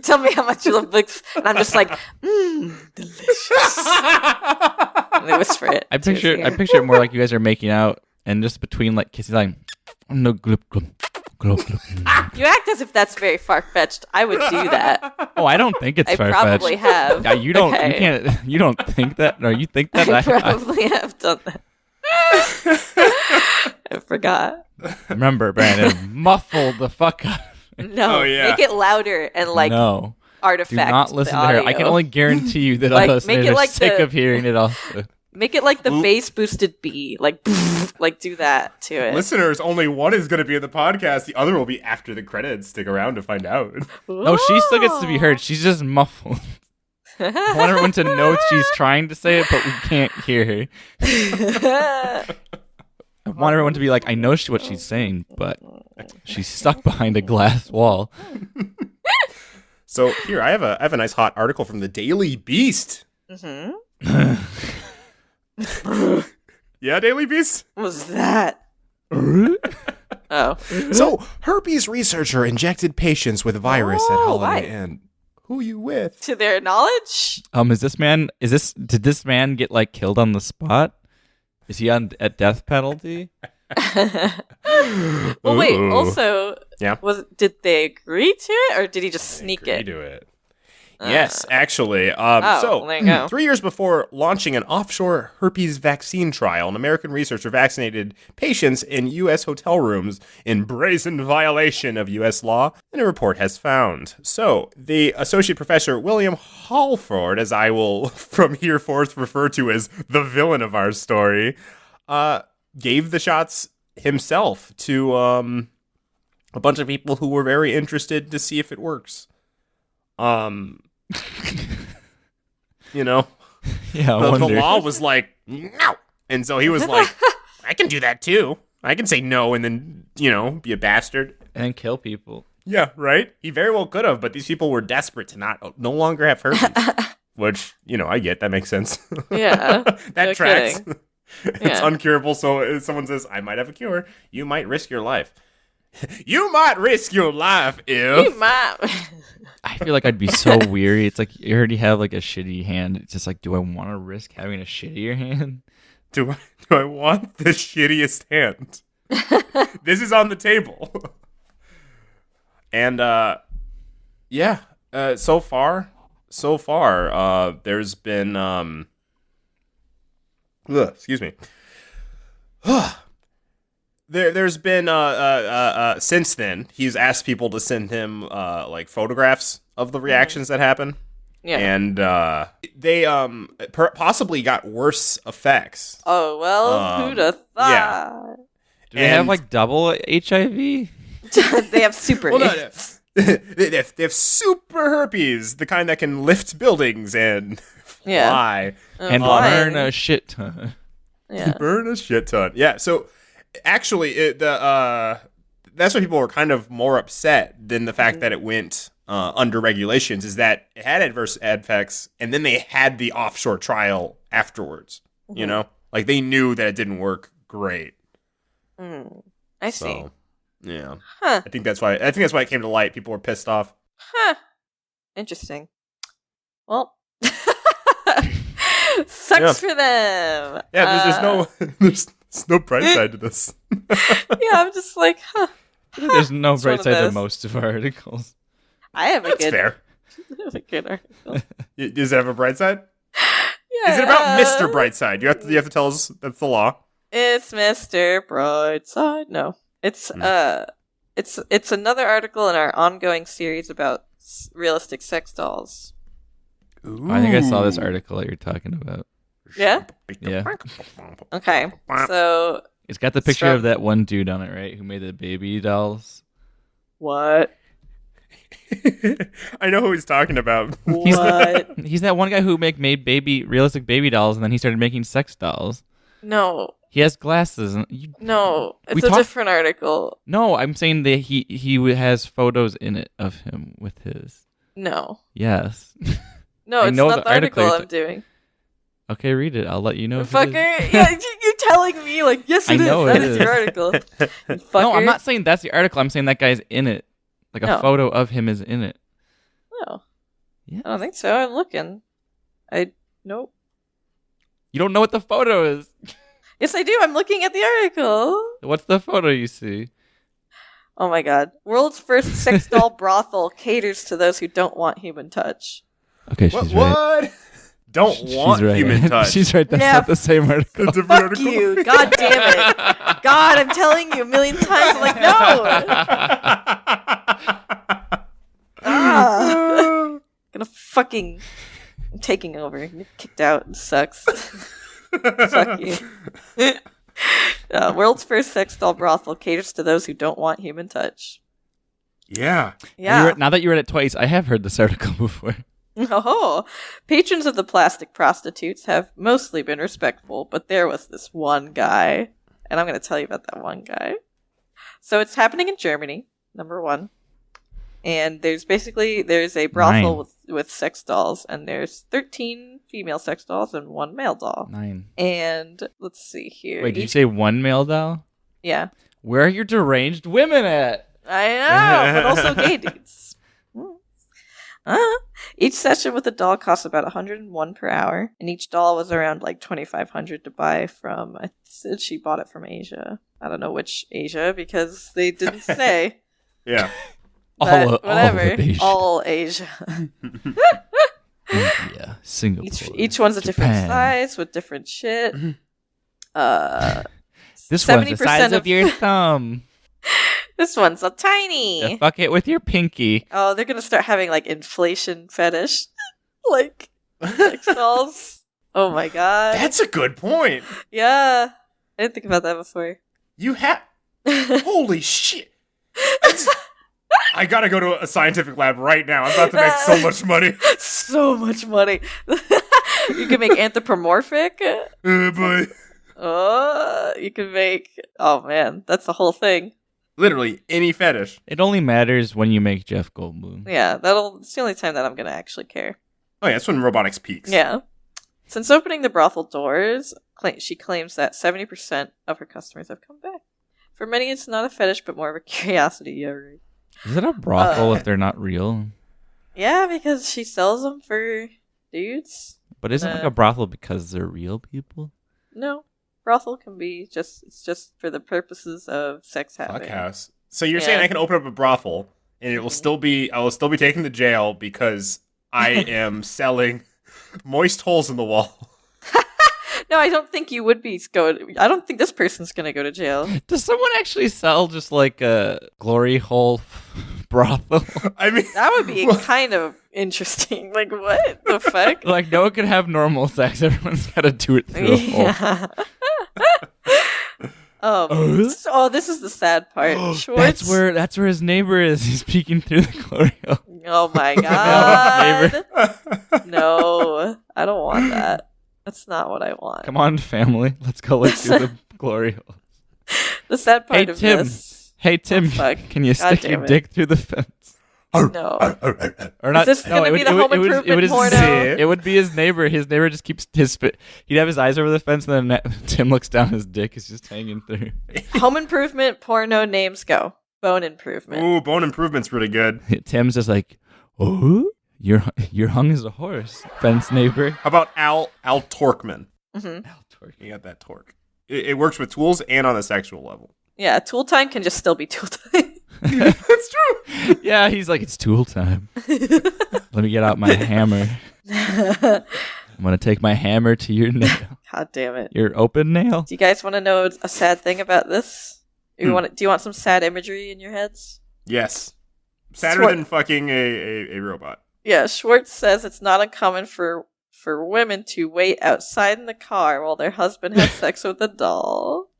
Tell me how much you love books, and I'm just like, delicious. And I whisper it. I picture it more like you guys are making out, and just between like kissing, like, no glub glub glub glub. You act as if that's very far fetched. I would do that. Oh, I don't think it's far fetched. I probably have. Yeah, you don't. Okay. You can't. You don't think that? No, you think that? I probably have done that. I forgot. Remember, Brandon, muffle the fuck up. No, make it louder and like artifact. Do not listen to her. I can only guarantee you that all listeners are sick of hearing it also. Make it like the bass boosted B, like do that to it. Listeners, only one is going to be in the podcast. The other will be after the credits. Stick around to find out. No, she still gets to be heard. She's just muffled. I want everyone to know she's trying to say it, but we can't hear her. want everyone to be like, I know what she's saying, but she's stuck behind a glass wall. So here, I have a nice hot article from the Daily Beast. Mm-hmm. Yeah, Daily Beast? What was that? Oh. So, herpes researcher injected patients with virus at Holiday Inn. Who you with? To their knowledge? Did this man get like killed on the spot? Is he at death penalty? Well, wait, also, yeah. Did they agree to it, or did he just sneak it? To it. Yes, actually. There you go. 3 years before launching an offshore herpes vaccine trial, an American researcher vaccinated patients in U.S. hotel rooms in brazen violation of U.S. law, and a report has found. So, the associate professor, William Halford, as I will from here forth refer to as the villain of our story, gave the shots himself to a bunch of people who were very interested to see if it works. You know, yeah. The law was like no, and so he was like, I can do that too. I can say no and then be a bastard and kill people. Yeah, right. He very well could have, but these people were desperate to no longer have herpes, which I get. That makes sense. Yeah, that tracks. It's Yeah. uncurable. So if someone says, I might have a cure, you might risk your life. You might risk your life if... You might. I feel like I'd be so weary. It's like you already have like a shitty hand. It's just like, do I want to risk having a shittier hand? Do I want the shittiest hand? This is on the table. And, so far, there's been, excuse me. There's been since then he's asked people to send him like photographs of the reactions that happen. Yeah. And they possibly got worse effects. Oh well, who'd have thought? Yeah. Do they have like double HIV? They have super. Well, no, they have super herpes, the kind that can lift buildings and fly and burn a shit ton. Yeah. Burn a shit ton. Yeah. So. Actually, that's why people were kind of more upset than the fact that it went under regulations, is that it had adverse effects, and then they had the offshore trial afterwards. Mm-hmm. Like they knew that it didn't work great. I see. So, yeah. Huh. I think that's why it came to light. People were pissed off. Huh. Interesting. Well, sucks for them. Yeah. There's no bright side to this. Yeah, I'm just like, huh. There's no bright side to those. most of our articles. I have That's fair. I have a good article. Does it have a bright side? Yeah. Is it about Mr. Brightside? You have to tell us that's the law. It's Mr. Brightside. No, it's it's another article in our ongoing series about realistic sex dolls. Ooh. I think I saw this article that you're talking about. Yeah? Yeah. Okay, so It's got the picture of that one dude on it, right? Who made the baby dolls. what? I know who he's talking about. What? He's that one guy who made realistic baby dolls, and then he started making sex dolls. No, He has glasses. no, it's a different article. No, I'm saying that he has photos in it of him with his. No, Yes. no, I it's know not the the article article I'm doing. Okay, read it. I'll let you know. If Fucker, it is. yeah, you're telling me like yes, I it is. know That it is your is. article. You fucker. No, I'm not saying that's the article. I'm saying that guy's in it. Like a No. photo of him is in it. No, Yeah. I don't think so. I'm looking. Nope. You don't know what the photo is. Yes, I do. I'm looking at the article. What's the photo you see? Oh my god. World's first sex doll brothel caters to those who don't want human touch. Okay, she's What? Don't want right. human touch. She's right. That's Yeah. not the same article. It's a different Fuck article. you. God damn it. God, I'm telling you a million times. I'm like, no. Ah. Gonna fucking... I'm taking over. You're kicked out. It sucks. Fuck you. World's first sex doll brothel caters to those who don't want human touch. Yeah. Yeah. Now that you read it twice, I have heard this article before. Oh, patrons of the plastic prostitutes have mostly been respectful, but there was this one guy. and I'm going to tell you about that one guy. So it's happening in Germany, number one. And there's a brothel with sex dolls, and there's 13 female sex dolls and 1 male doll. 9. And let's see here. Wait, did you say 1 male doll? Yeah. Where are your deranged women at? I know, but also gay dudes. Each session with a doll costs about $101 per hour, and each doll was around like $2,500 to buy from. I said she bought it from Asia. I don't know which Asia because they didn't say. Yeah. Whatever. All Asia. India, Singapore. Each one's a different size with different shit. This one's the size of your thumb. This one's so tiny. Yeah, fuck it with your pinky. Oh, they're gonna start having like inflation fetish, like sex dolls. Oh my god, That's a good point. yeah. I didn't think about that before. You have. Holy shit. I gotta go to a scientific lab right now. I'm about to make so much money. So much money. You can make anthropomorphic. Boy. Oh, you can make. Oh man, that's the whole thing. Literally any fetish. It only matters when you make Jeff Goldblum. Yeah, it's the only time that I'm gonna actually care. Oh yeah, that's when robotics peaks. Yeah. Since opening the brothel doors, she claims that 70% of her customers have come back. For many, it's not a fetish, but more of a curiosity. Yeah, right. Is it a brothel if they're not real? Yeah, because she sells them for dudes. But isn't like a brothel because they're real people? No. Brothel can be it's just for the purposes of sex happening. Fuck house. So you're saying I can open up a brothel and I will still be taken to jail because I am selling moist holes in the wall. No, I don't think you would be I don't think this person's going to go to jail. Does someone actually sell just like a glory hole brothel? I mean, that would be kind of interesting. Like, what the fuck? Like, no one can have normal sex. Everyone's got to do it through a hole. This is the sad part. Schwartz, that's where his neighbor is. He's peeking through the glory hole. Oh my god! No, I don't want that. That's not what I want. Come on, family. Let's go look through the glory hole. The sad part of this. Hey, Tim. Can you stick your dick through the fence? No. Or not? Is this going to be the home improvement porno? It would be his neighbor. His neighbor just keeps he'd have his eyes over the fence, and then Tim looks down. His dick is just hanging through. Home improvement porno names go. Bone improvement. Ooh, bone improvement's really good. Tim's just like, oh, you're hung as a horse, fence neighbor. How about Al Torqueman? Mm-hmm. Al Torque. You got that torque. It works with tools and on a sexual level. Yeah, tool time can just still be tool time. That's true. Yeah, he's like, it's tool time. Let me get out my hammer. I'm going to take my hammer to your nail. God damn it. Your open nail? Do you guys want to know a sad thing about this? Do you want some sad imagery in your heads? Yes. Sadder than fucking a robot. Yeah, Schwartz says it's not uncommon for women to wait outside in the car while their husband has sex with a doll.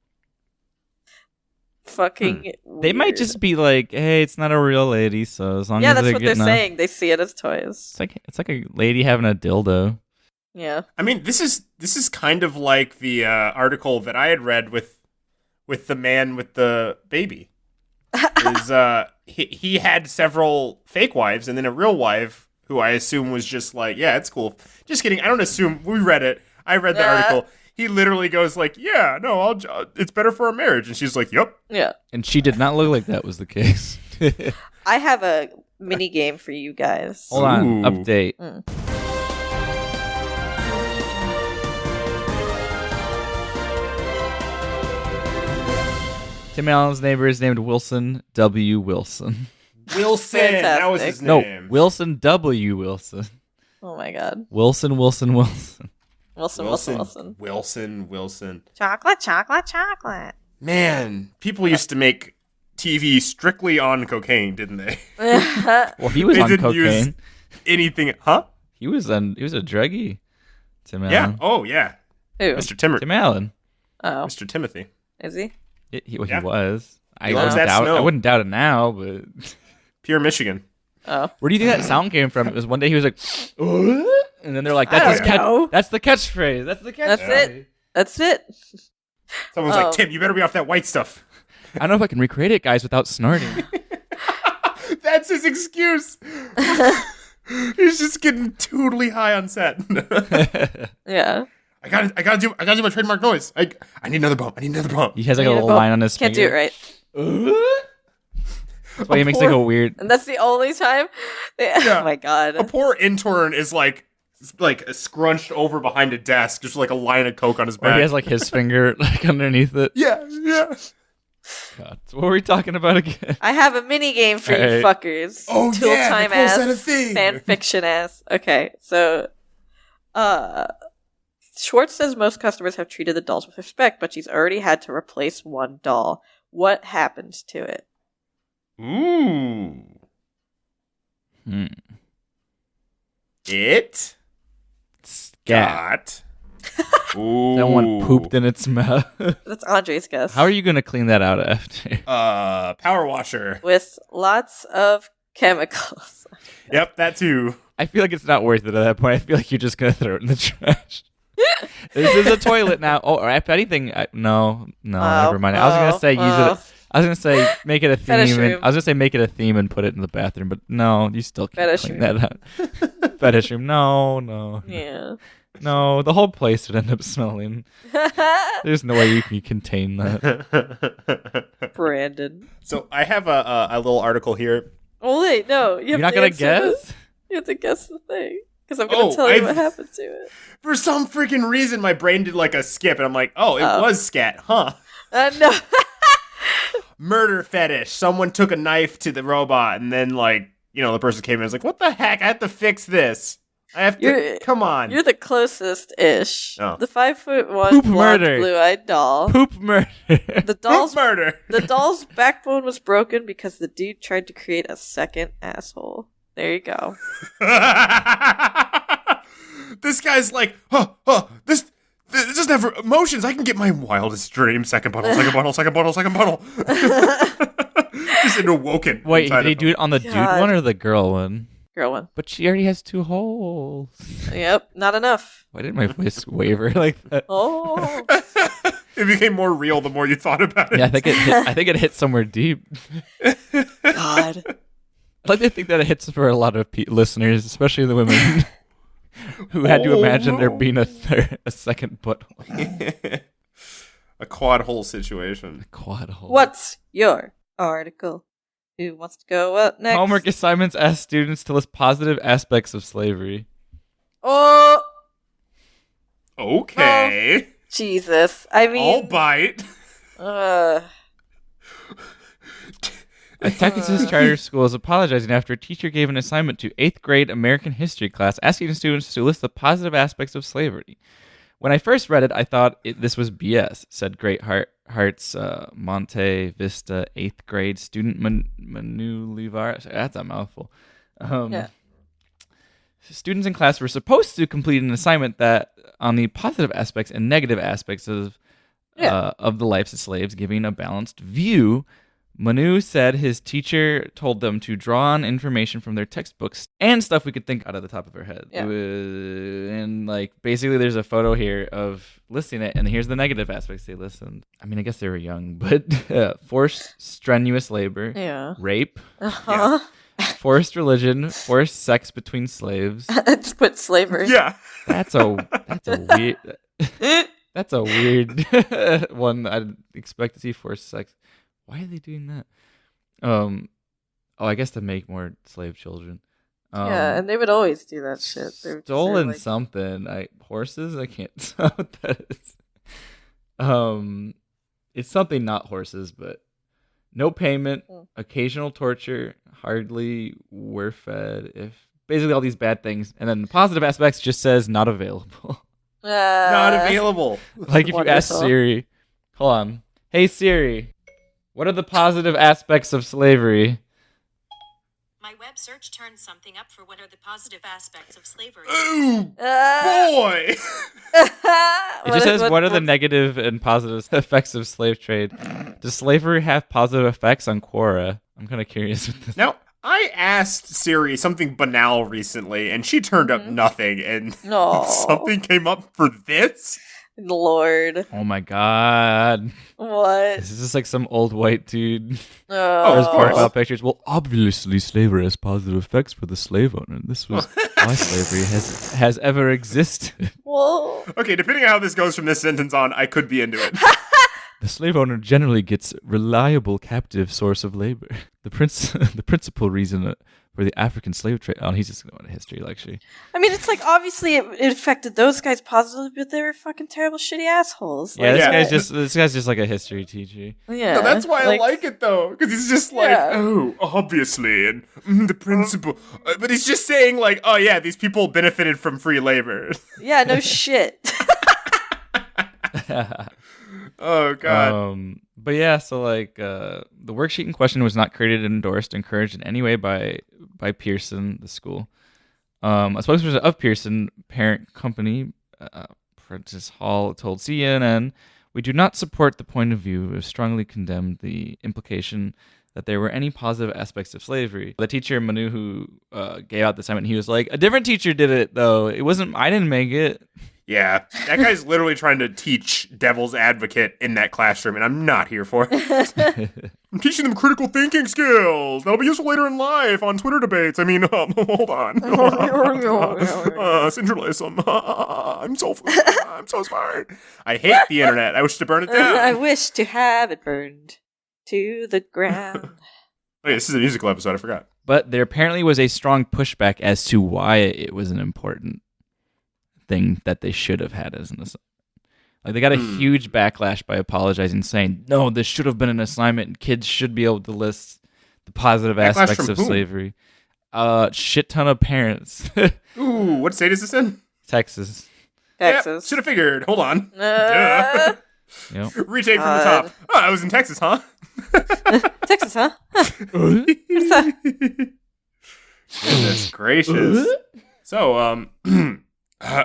Fucking weird. They might just be like, hey, it's not a real lady, so as long as that's what they're saying. They see it as toys. It's like a lady having a dildo. Yeah. I mean, this is kind of like the article that I had read with the man with the baby. He had several fake wives and then a real wife who I assume was just like, yeah, it's cool. Just kidding. I don't assume. We read it. I read the article. He literally goes like, yeah, no, it's better for our marriage. And she's like, yep. Yeah. And she did not look like that was the case. I have a mini game for you guys. Hold on. Update. Tim Allen's neighbor is named Wilson W. Wilson. Wilson. Fantastic. That was his name. No, Wilson W. Wilson. Oh my god. Wilson. Wilson. Chocolate. Man, people used to make TV strictly on cocaine, didn't they? Well, he was they on didn't cocaine. Use anything, huh? He was a druggie. Tim Allen. Yeah. Oh, yeah. Who? Mr. Tim Allen. Oh. Mr. Timothy. Is he? He was. He loves that snow. I wouldn't doubt it now, but Pure Michigan. Oh. Where do you think that sound came from? It was one day he was like, and then they're like, that's the catchphrase. That's the catchphrase. That's it. Someone's like, Tim, you better be off that white stuff. I don't know if I can recreate it, guys, without snorting. That's his excuse. He's just getting totally high on set. Yeah. I gotta do my trademark noise. I need another bump. He has like a little line on his Can't finger. do it right. That's why he makes like a weird. And that's the only time. Yeah. Oh my god. A poor intern is like scrunched over behind a desk, just like a line of coke on his back. Or he has like his finger like underneath it. Yeah. God. So what were we talking about again? I have a mini game for you fuckers. Oh, Tool yeah, time Nicole ass, said a thing. fan fiction ass. Okay, so Schwartz says most customers have treated the dolls with respect, but she's already had to replace one doll. What happened to it? It got Someone pooped in its mouth. That's Andre's guess. How are you going to clean that out after? Power washer. With lots of chemicals. Yep, that too. I feel like it's not worth it at that point. I feel like you're just going to throw it in the trash. This is a toilet now. Oh, or if anything, no, never mind. I was going to say use it. I was going to say make it a theme. I was going to say make it a theme and put it in the bathroom, but no, you still can't clean that out. Fetish room. No. Yeah. No, the whole place would end up smelling. There's no way you can contain that. Brandon. So I have a little article here. Oh wait, no. You're not going to guess? You have to guess the thing. Because I'm going to tell you what happened to it. For some freaking reason, my brain did like a skip, and I'm like, it was scat, huh? No. Murder fetish. Someone took a knife to the robot, and then, the person came in and was like, what the heck? I have to fix this. I have to. Come on. You're the closest-ish. Oh. The 5'1" Poop blonde, murder. blue-eyed doll. Poop murder. Poop murder. The doll's backbone was broken because the dude tried to create a second asshole. There you go. This guy's like, this doesn't have emotions. I can get my wildest dream. Second bottle. Just into woken. Wait, did he do it on the God. dude one or the girl one? Girl one. But she already has 2 holes. Yep, not enough. Why did my voice waver like that? Oh. It became more real the more you thought about it. Yeah, I think it hit somewhere deep. God. I'd like to think that it hits for a lot of listeners, especially the women who had to imagine there being a second butthole. A quad hole situation. Quad hole. What's your article? Who wants to go up next? Homework assignments ask students to list positive aspects of slavery. Oh. Okay. Oh, Jesus. I mean. I'll bite. A Texas charter school is apologizing after a teacher gave an assignment to 8th grade American history class asking students to list the positive aspects of slavery. When I first read it, I thought this was BS, said Great Hearts Monte Vista 8th grade student Manu Levar. That's a mouthful. Yeah. Students in class were supposed to complete an assignment that on the positive aspects and negative aspects of the lives of slaves, giving a balanced view. Manu said his teacher told them to draw on information from their textbooks and stuff we could think out of the top of our head. Yeah. And basically there's a photo here of listing it, and here's the negative aspects they listened. I mean, I guess they were young, but forced strenuous labor, rape, forced religion, forced sex between slaves. Just put slavery. Yeah. That's a weird that's a weird one. I'd expect to see forced sex. Why are they doing that? I guess to make more slave children. Yeah, and they would always do that shit. Stolen something. Horses? I can't tell what that is. It's something not horses, but no payment, occasional torture, hardly were fed. If basically all these bad things, and then the positive aspects just says not available. Not available. Like if you ask Siri, hold on, hey Siri. What are the positive aspects of slavery? My web search turned something up for what are the positive aspects of slavery. Ooh, boy! It just says, what are the negative and positive effects of slave trade? Does slavery have positive effects on Quora? I'm kind of curious with this. Now, I asked Siri something banal recently, and she turned up nothing, and something came up for this? Lord. Oh my god. What? This is just like some old white dude. Oh, of course. Profile pictures. Well, obviously slavery has positive effects for the slave owner. This was why slavery has ever existed. Whoa. Okay, depending on how this goes from this sentence on, I could be into it. The slave owner generally gets reliable captive source of labor. The principal reason for the African slave trade. Oh, he's just going to history lecture. I mean, it's like obviously it affected those guys positively, but they were fucking terrible, shitty assholes. Yeah, Like, this guy's just like a history teacher. Yeah, No, that's why I like it though, because he's just like, oh, obviously, and the principle. But he's just saying like, oh yeah, these people benefited from free labor. Yeah, no shit. Oh god. But yeah, so like the worksheet in question was not created, endorsed, encouraged in any way by Pearson, the school. A spokesperson of Pearson parent company, Prentice Hall, told CNN, "We do not support the point of view. We have strongly condemned the implication that there were any positive aspects of slavery." The teacher Manu who gave out the assignment, he was like, "A different teacher did it though. It wasn't. I didn't make it." Yeah, that guy's literally trying to teach devil's advocate in that classroom, and I'm not here for it. I'm teaching them critical thinking skills. That'll be useful later in life on Twitter debates. I mean, hold on. Syndrolism. I'm so smart. I hate the internet. I wish to burn it down. I wish to have it burned to the ground. Oh, yeah, this is a musical episode. I forgot. But there apparently was a strong pushback as to why it was an important thing that they should have had as an assignment. Like they got a huge backlash by apologizing, saying, "No, this should have been an assignment, and kids should be able to list the positive aspects of slavery." Shit ton of parents. Ooh, what state is this in? Texas. Yep, should have figured. Hold on. Yep. Retake from the top. Oh, I was in Texas, huh? Texas, huh? Goodness gracious. So, I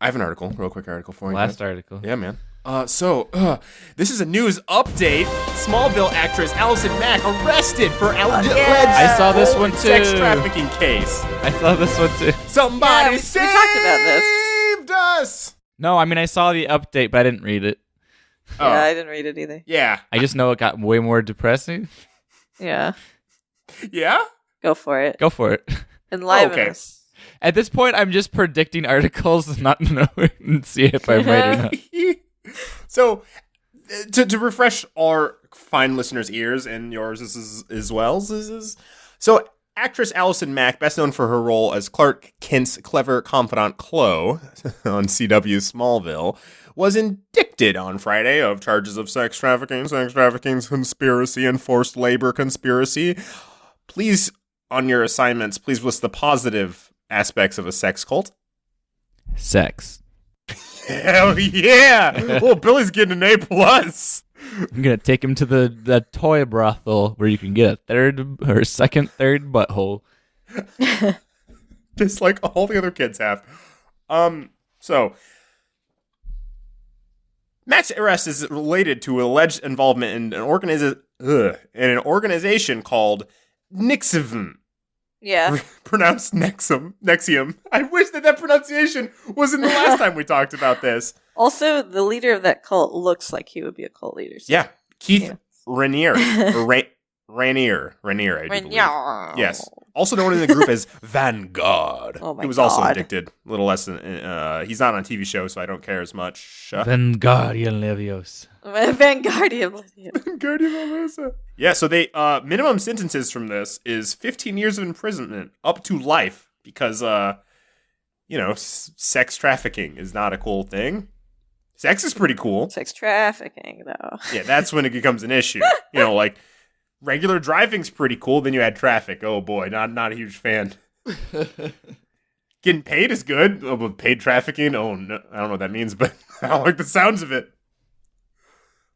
have an article, real quick article for you. Last article. Yeah, man. This is a news update. Smallville actress Allison Mack arrested for alleged I saw this one too. Sex trafficking case. I saw this one too. Somebody we talked about this. saved us. No, I mean I saw the update, but I didn't read it. Oh. Yeah, I didn't read it either. Yeah. I just know it got way more depressing. Yeah. Yeah? Go for it. Go for it. Enliven Okay. us. At this point, I'm just predicting articles, not knowing see if I'm right or not. So, to refresh our fine listeners' ears and yours as well, so actress Allison Mack, best known for her role as Clark Kent's clever confidant Chloe on CW's Smallville, was indicted on Friday of charges of sex trafficking, conspiracy, and forced labor conspiracy. Please, on your assignments, please list the positive aspects of a sex cult. Sex. Hell yeah! Well, Billy's getting an A+. I'm gonna take him to the toy brothel where you can get a third butthole. Just like all the other kids have. So Mack's arrest is related to alleged involvement in an organization called Nixivm. Yeah. Pronounced Nexium. I wish that pronunciation wasn't the last time we talked about this. Also, the leader of that cult looks like he would be a cult leader. So. Yeah. Keith Rainier. Rainier, I do believe. Yes. Also known in the group as Vanguard. Oh my He was God. also indicted. A little less than, he's not on a TV show, so I don't care as much. Vanguardian Leviosa. Vanguardian. Yeah, so they minimum sentences from this is 15 years of imprisonment up to life because sex trafficking is not a cool thing. Sex is pretty cool. Sex trafficking, though. Yeah, that's when it becomes an issue. Like regular driving's pretty cool, then you add traffic. Oh boy, not a huge fan. Getting paid is good. Oh, but paid trafficking? Oh no, I don't know what that means, but I don't like the sounds of it.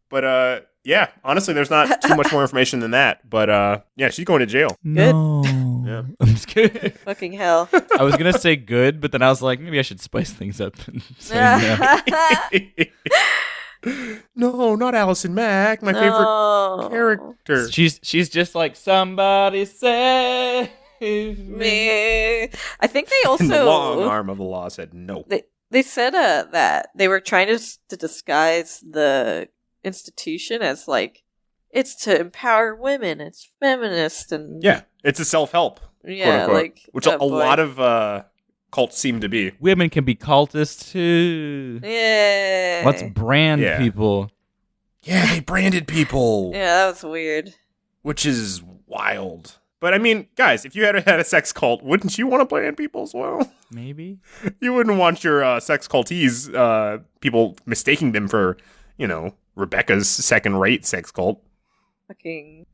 But yeah, honestly, there's not too much more information than that. But yeah, she's going to jail. No. Yeah. I'm just kidding. Fucking hell. I was gonna say good, but then I was like, maybe I should spice things up and say no. No, not Allison Mack, my favorite character. She's just like somebody save me. Me. I think they also And the long arm of the law said no. They said that they were trying to disguise the institution as like it's to empower women, it's feminist, and it's a self-help, quote unquote, like which a lot of cults seem to be. Women can be cultists too. Yeah, let's brand people. Yeah, they branded people. Yeah, that was weird. Which is wild. But I mean, guys, if you had a sex cult, wouldn't you want to brand people as well? Maybe. You wouldn't want your sex cultees, people mistaking them for, Rebecca's second-rate sex cult. Fucking.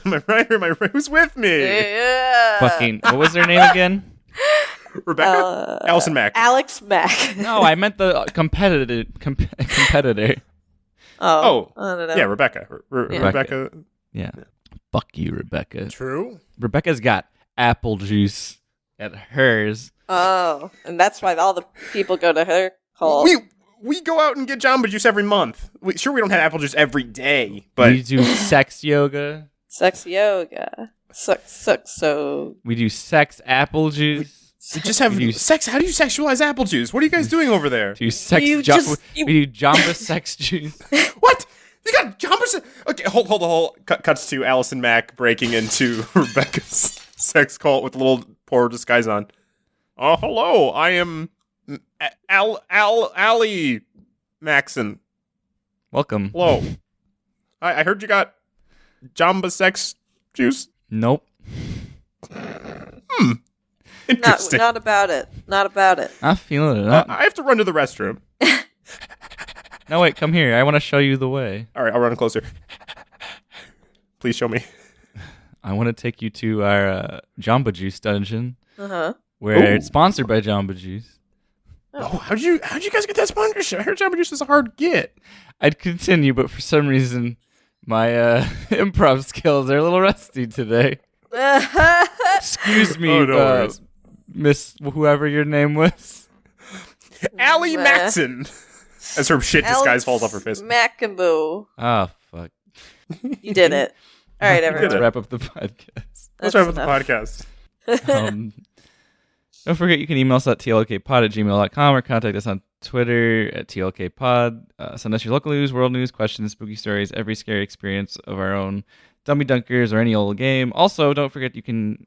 Am I right or am I right? Who's with me? Yeah. Fucking. What was their name again? Rebecca? Allison Mack. Alex Mack. No, I meant the competitor. Oh. I don't know. Yeah, Rebecca. Rebecca. Yeah. Fuck you, Rebecca. True. Rebecca's got apple juice at hers. Oh, and that's why all the people go to her cult. We go out and get Jamba juice every month. We don't have apple juice every day, but we do sex yoga. Sex yoga. So we do sex apple juice. We just have sex. How do you sexualize apple juice? What are you guys doing over there? We do we do Jamba sex juice. What? You got Jamba? Okay, hold. Cuts to Allison Mack breaking into Rebecca's sex cult with a little poor disguise on. Oh, hello. I am Allie Maxon. Welcome. Hello. I heard you got Jamba sex juice. Nope. Interesting. Not about it. Not about it. I'm feeling it. I have to run to the restroom. No, wait, come here. I want to show you the way. All right, I'll run closer. Please show me. I want to take you to our Jamba Juice dungeon. Ooh. Where it's sponsored by Jamba Juice. Oh, how'd you guys get that sponsorship? I heard Jamba Juice is a hard get. I'd continue, but for some reason, my improv skills are a little rusty today. Excuse me, Miss whoever your name was. Allie Maxon. As her shit disguise falls off her face. Mackaboo. Oh, fuck. You did it. All right, everyone. Let's wrap up the podcast. Let's wrap up the podcast. Don't forget you can email us at tlkpod@gmail.com or contact us on Twitter at tlkpod. Send us your local news, world news, questions, spooky stories, every scary experience of our own Dummy Dunkers or any old game. Also, don't forget you can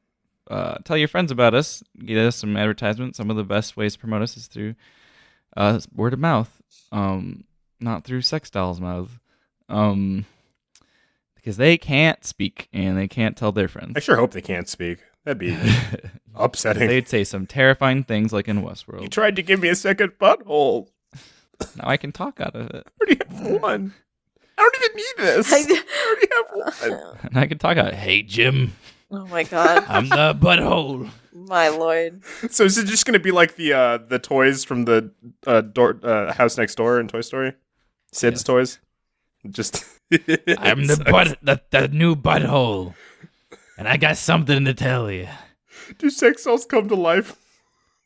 tell your friends about us. Get us some advertisements. Some of the best ways to promote us is through word of mouth. Not through sex doll's mouth. Because they can't speak and they can't tell their friends. I sure hope they can't speak. That'd be upsetting. They'd say some terrifying things like in Westworld. You tried to give me a second butthole. Now I can talk out of it. I already have one. I don't even need this. I already have one. And I can talk out. Hey, Jim. Oh my god. I'm the butthole. My lord. So is it just going to be like the toys from the house next door in Toy Story? Sid's toys? Just I'm the new butthole. And I got something to tell you. Do sex dolls come to life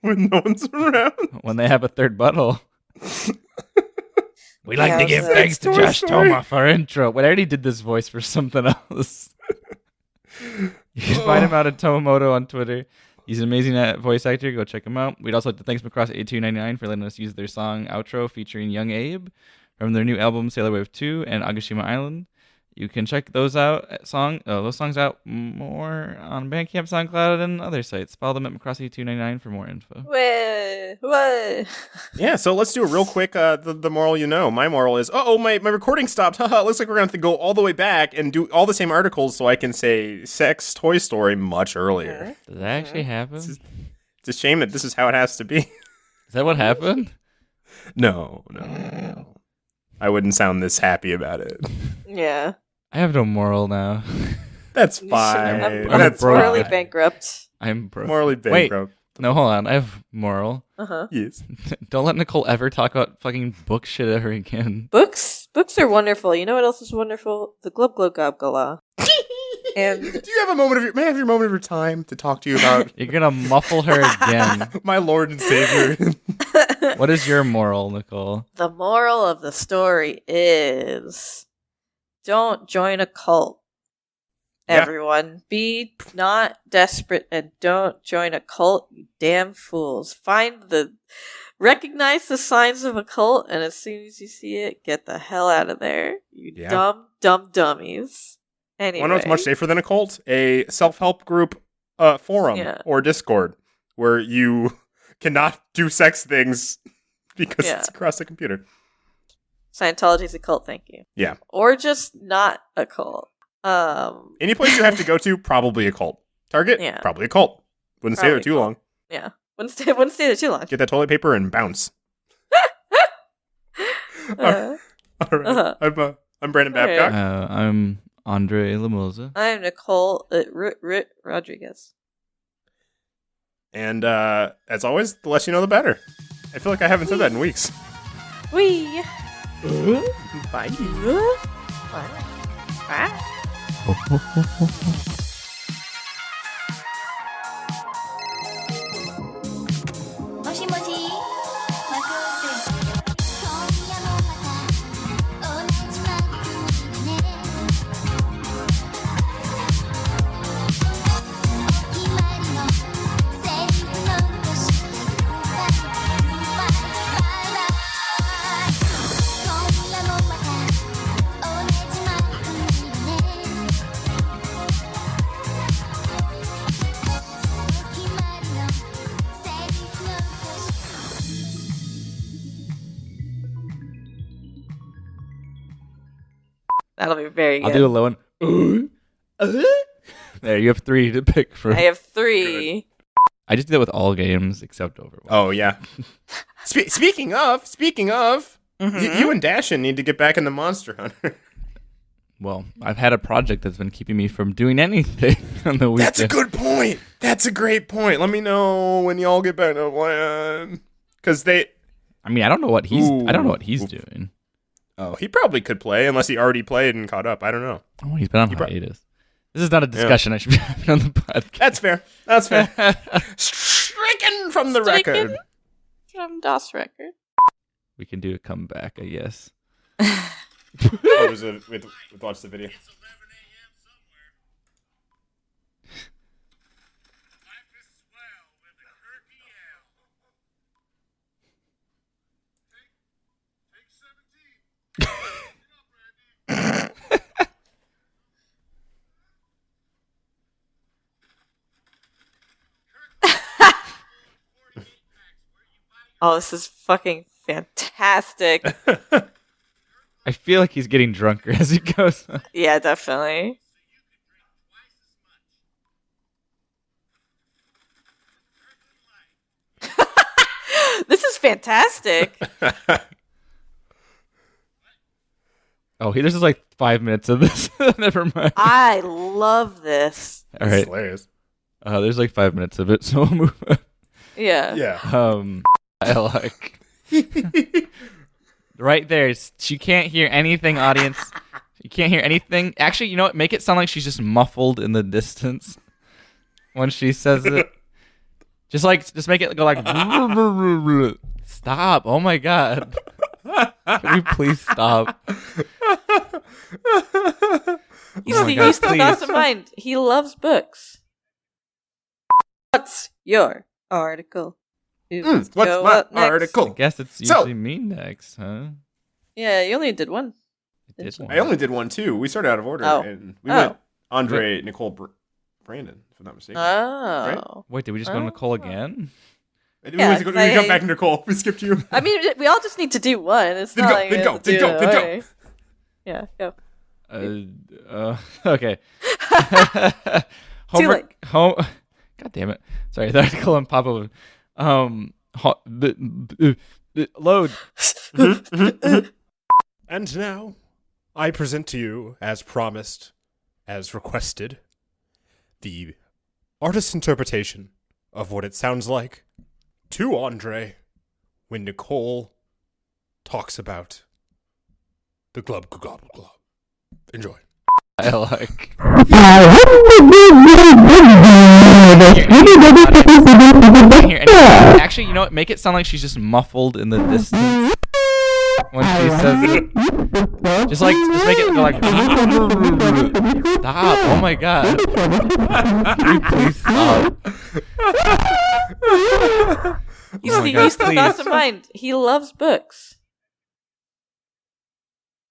when no one's around? When they have a third butthole. We like to give thanks to Toy Josh Story. Toma for our intro. Wait, I already did this voice for something else. You can find him out at Tomomoto on Twitter. He's an amazing voice actor. Go check him out. We'd also like to thank Macross8299 for letting us use their song outro featuring Young Abe from their new album Sailor Wave 2 and Agashima Island. You can check those songs out more on Bandcamp, SoundCloud, and other sites. Follow them at Macross8299 for more info. What? Yeah, so let's do a real quick, the moral you know. My moral is, my recording stopped. Haha, looks like we're going to have to go all the way back and do all the same articles so I can say sex Toy Story much earlier. Did that actually happen? It's a shame that this is how it has to be. Is that what happened? No. I wouldn't sound this happy about it. Yeah. I have no moral now. That's fine. I'm That's morally fine. bankrupt. I'm broke. Morally bankrupt. Wait, no, hold on. I have moral. Yes. Don't let Nicole ever talk about fucking book shit ever again. Books are wonderful. You know what else is wonderful? The Glub Glub Gob Gala. And do you have a moment of your? May I have your moment of your time to talk to you about? You're gonna muffle her again. My Lord and Savior. What is your moral, Nicole? The moral of the story is don't join a cult. Yeah. Everyone, be not desperate and don't join a cult, you damn fools. Find the Recognize the signs of a cult, and as soon as you see it, get the hell out of there. You dumb dummies. Anyway. One of what's much safer than a cult? A self-help group forum or Discord where you cannot do sex things because it's across the computer. Scientology's a cult, thank you. Yeah. Or just not a cult. Any place you have to go to, probably a cult. Target? Yeah. Probably a cult. Wouldn't stay there too long. Yeah. Wouldn't stay there too long. Get that toilet paper and bounce. All right. I'm Brandon Babcock. I'm Andre Lamosa. I'm Nicole Rodriguez. And as always, the less you know, the better. I feel like I haven't said that in weeks. Wee. Bye. Bye. That'll be very good. I'll do a low one. There, you have 3 to pick from. I have 3. I just do that with all games except Overwatch. Oh, yeah. Speaking of, you and Dashin need to get back into Monster Hunter. Well, I've had a project that's been keeping me from doing anything on the weekend. That's a good point. That's a great point. Let me know when y'all get back to plan. Because I don't know what he's doing. Oh, he probably could play unless he already played and caught up. I don't know. Oh, he's been on hiatus. This is not a discussion I should be having on the podcast. That's fair. Stricken from the record. From DOS record. We can do a comeback, I guess. We'd watch the video. Oh, this is fucking fantastic. I feel like he's getting drunker as he goes on. Yeah, definitely. This is fantastic. Oh, there's just like 5 minutes of this. Never mind. I love this. All right. Hilarious. There's like 5 minutes of it, so we'll move on. Yeah. Yeah. I like. Right there. She can't hear anything, audience. You can't hear anything. Actually, you know what? Make it sound like she's just muffled in the distance when she says it. Just make it go like. Stop! Oh my god! Can we please stop? You still got in mind. He loves books. What's your article? What's my article? I guess it's usually me next, huh? Yeah, you only did one. I only did one too. We started out of order, and we went Andre, Nicole, Brandon, if I'm not mistaken. Oh, right? Wait, did we just go Nicole again? We jumped back to Nicole. We skipped you. I mean, we all just need to do one. It's not like go. Yeah, go. Okay. Homework. God damn it! Sorry, the article on pop up. Load. And now, I present to you, as promised, as requested, the artist's interpretation of what it sounds like to Andre when Nicole talks about the glub. Enjoy. I like. Actually, you know what? Make it sound like she's just muffled in the distance when she says it. Just make it go like. Stop! Oh my god! Can we please stop? You still got to mind, he loves books.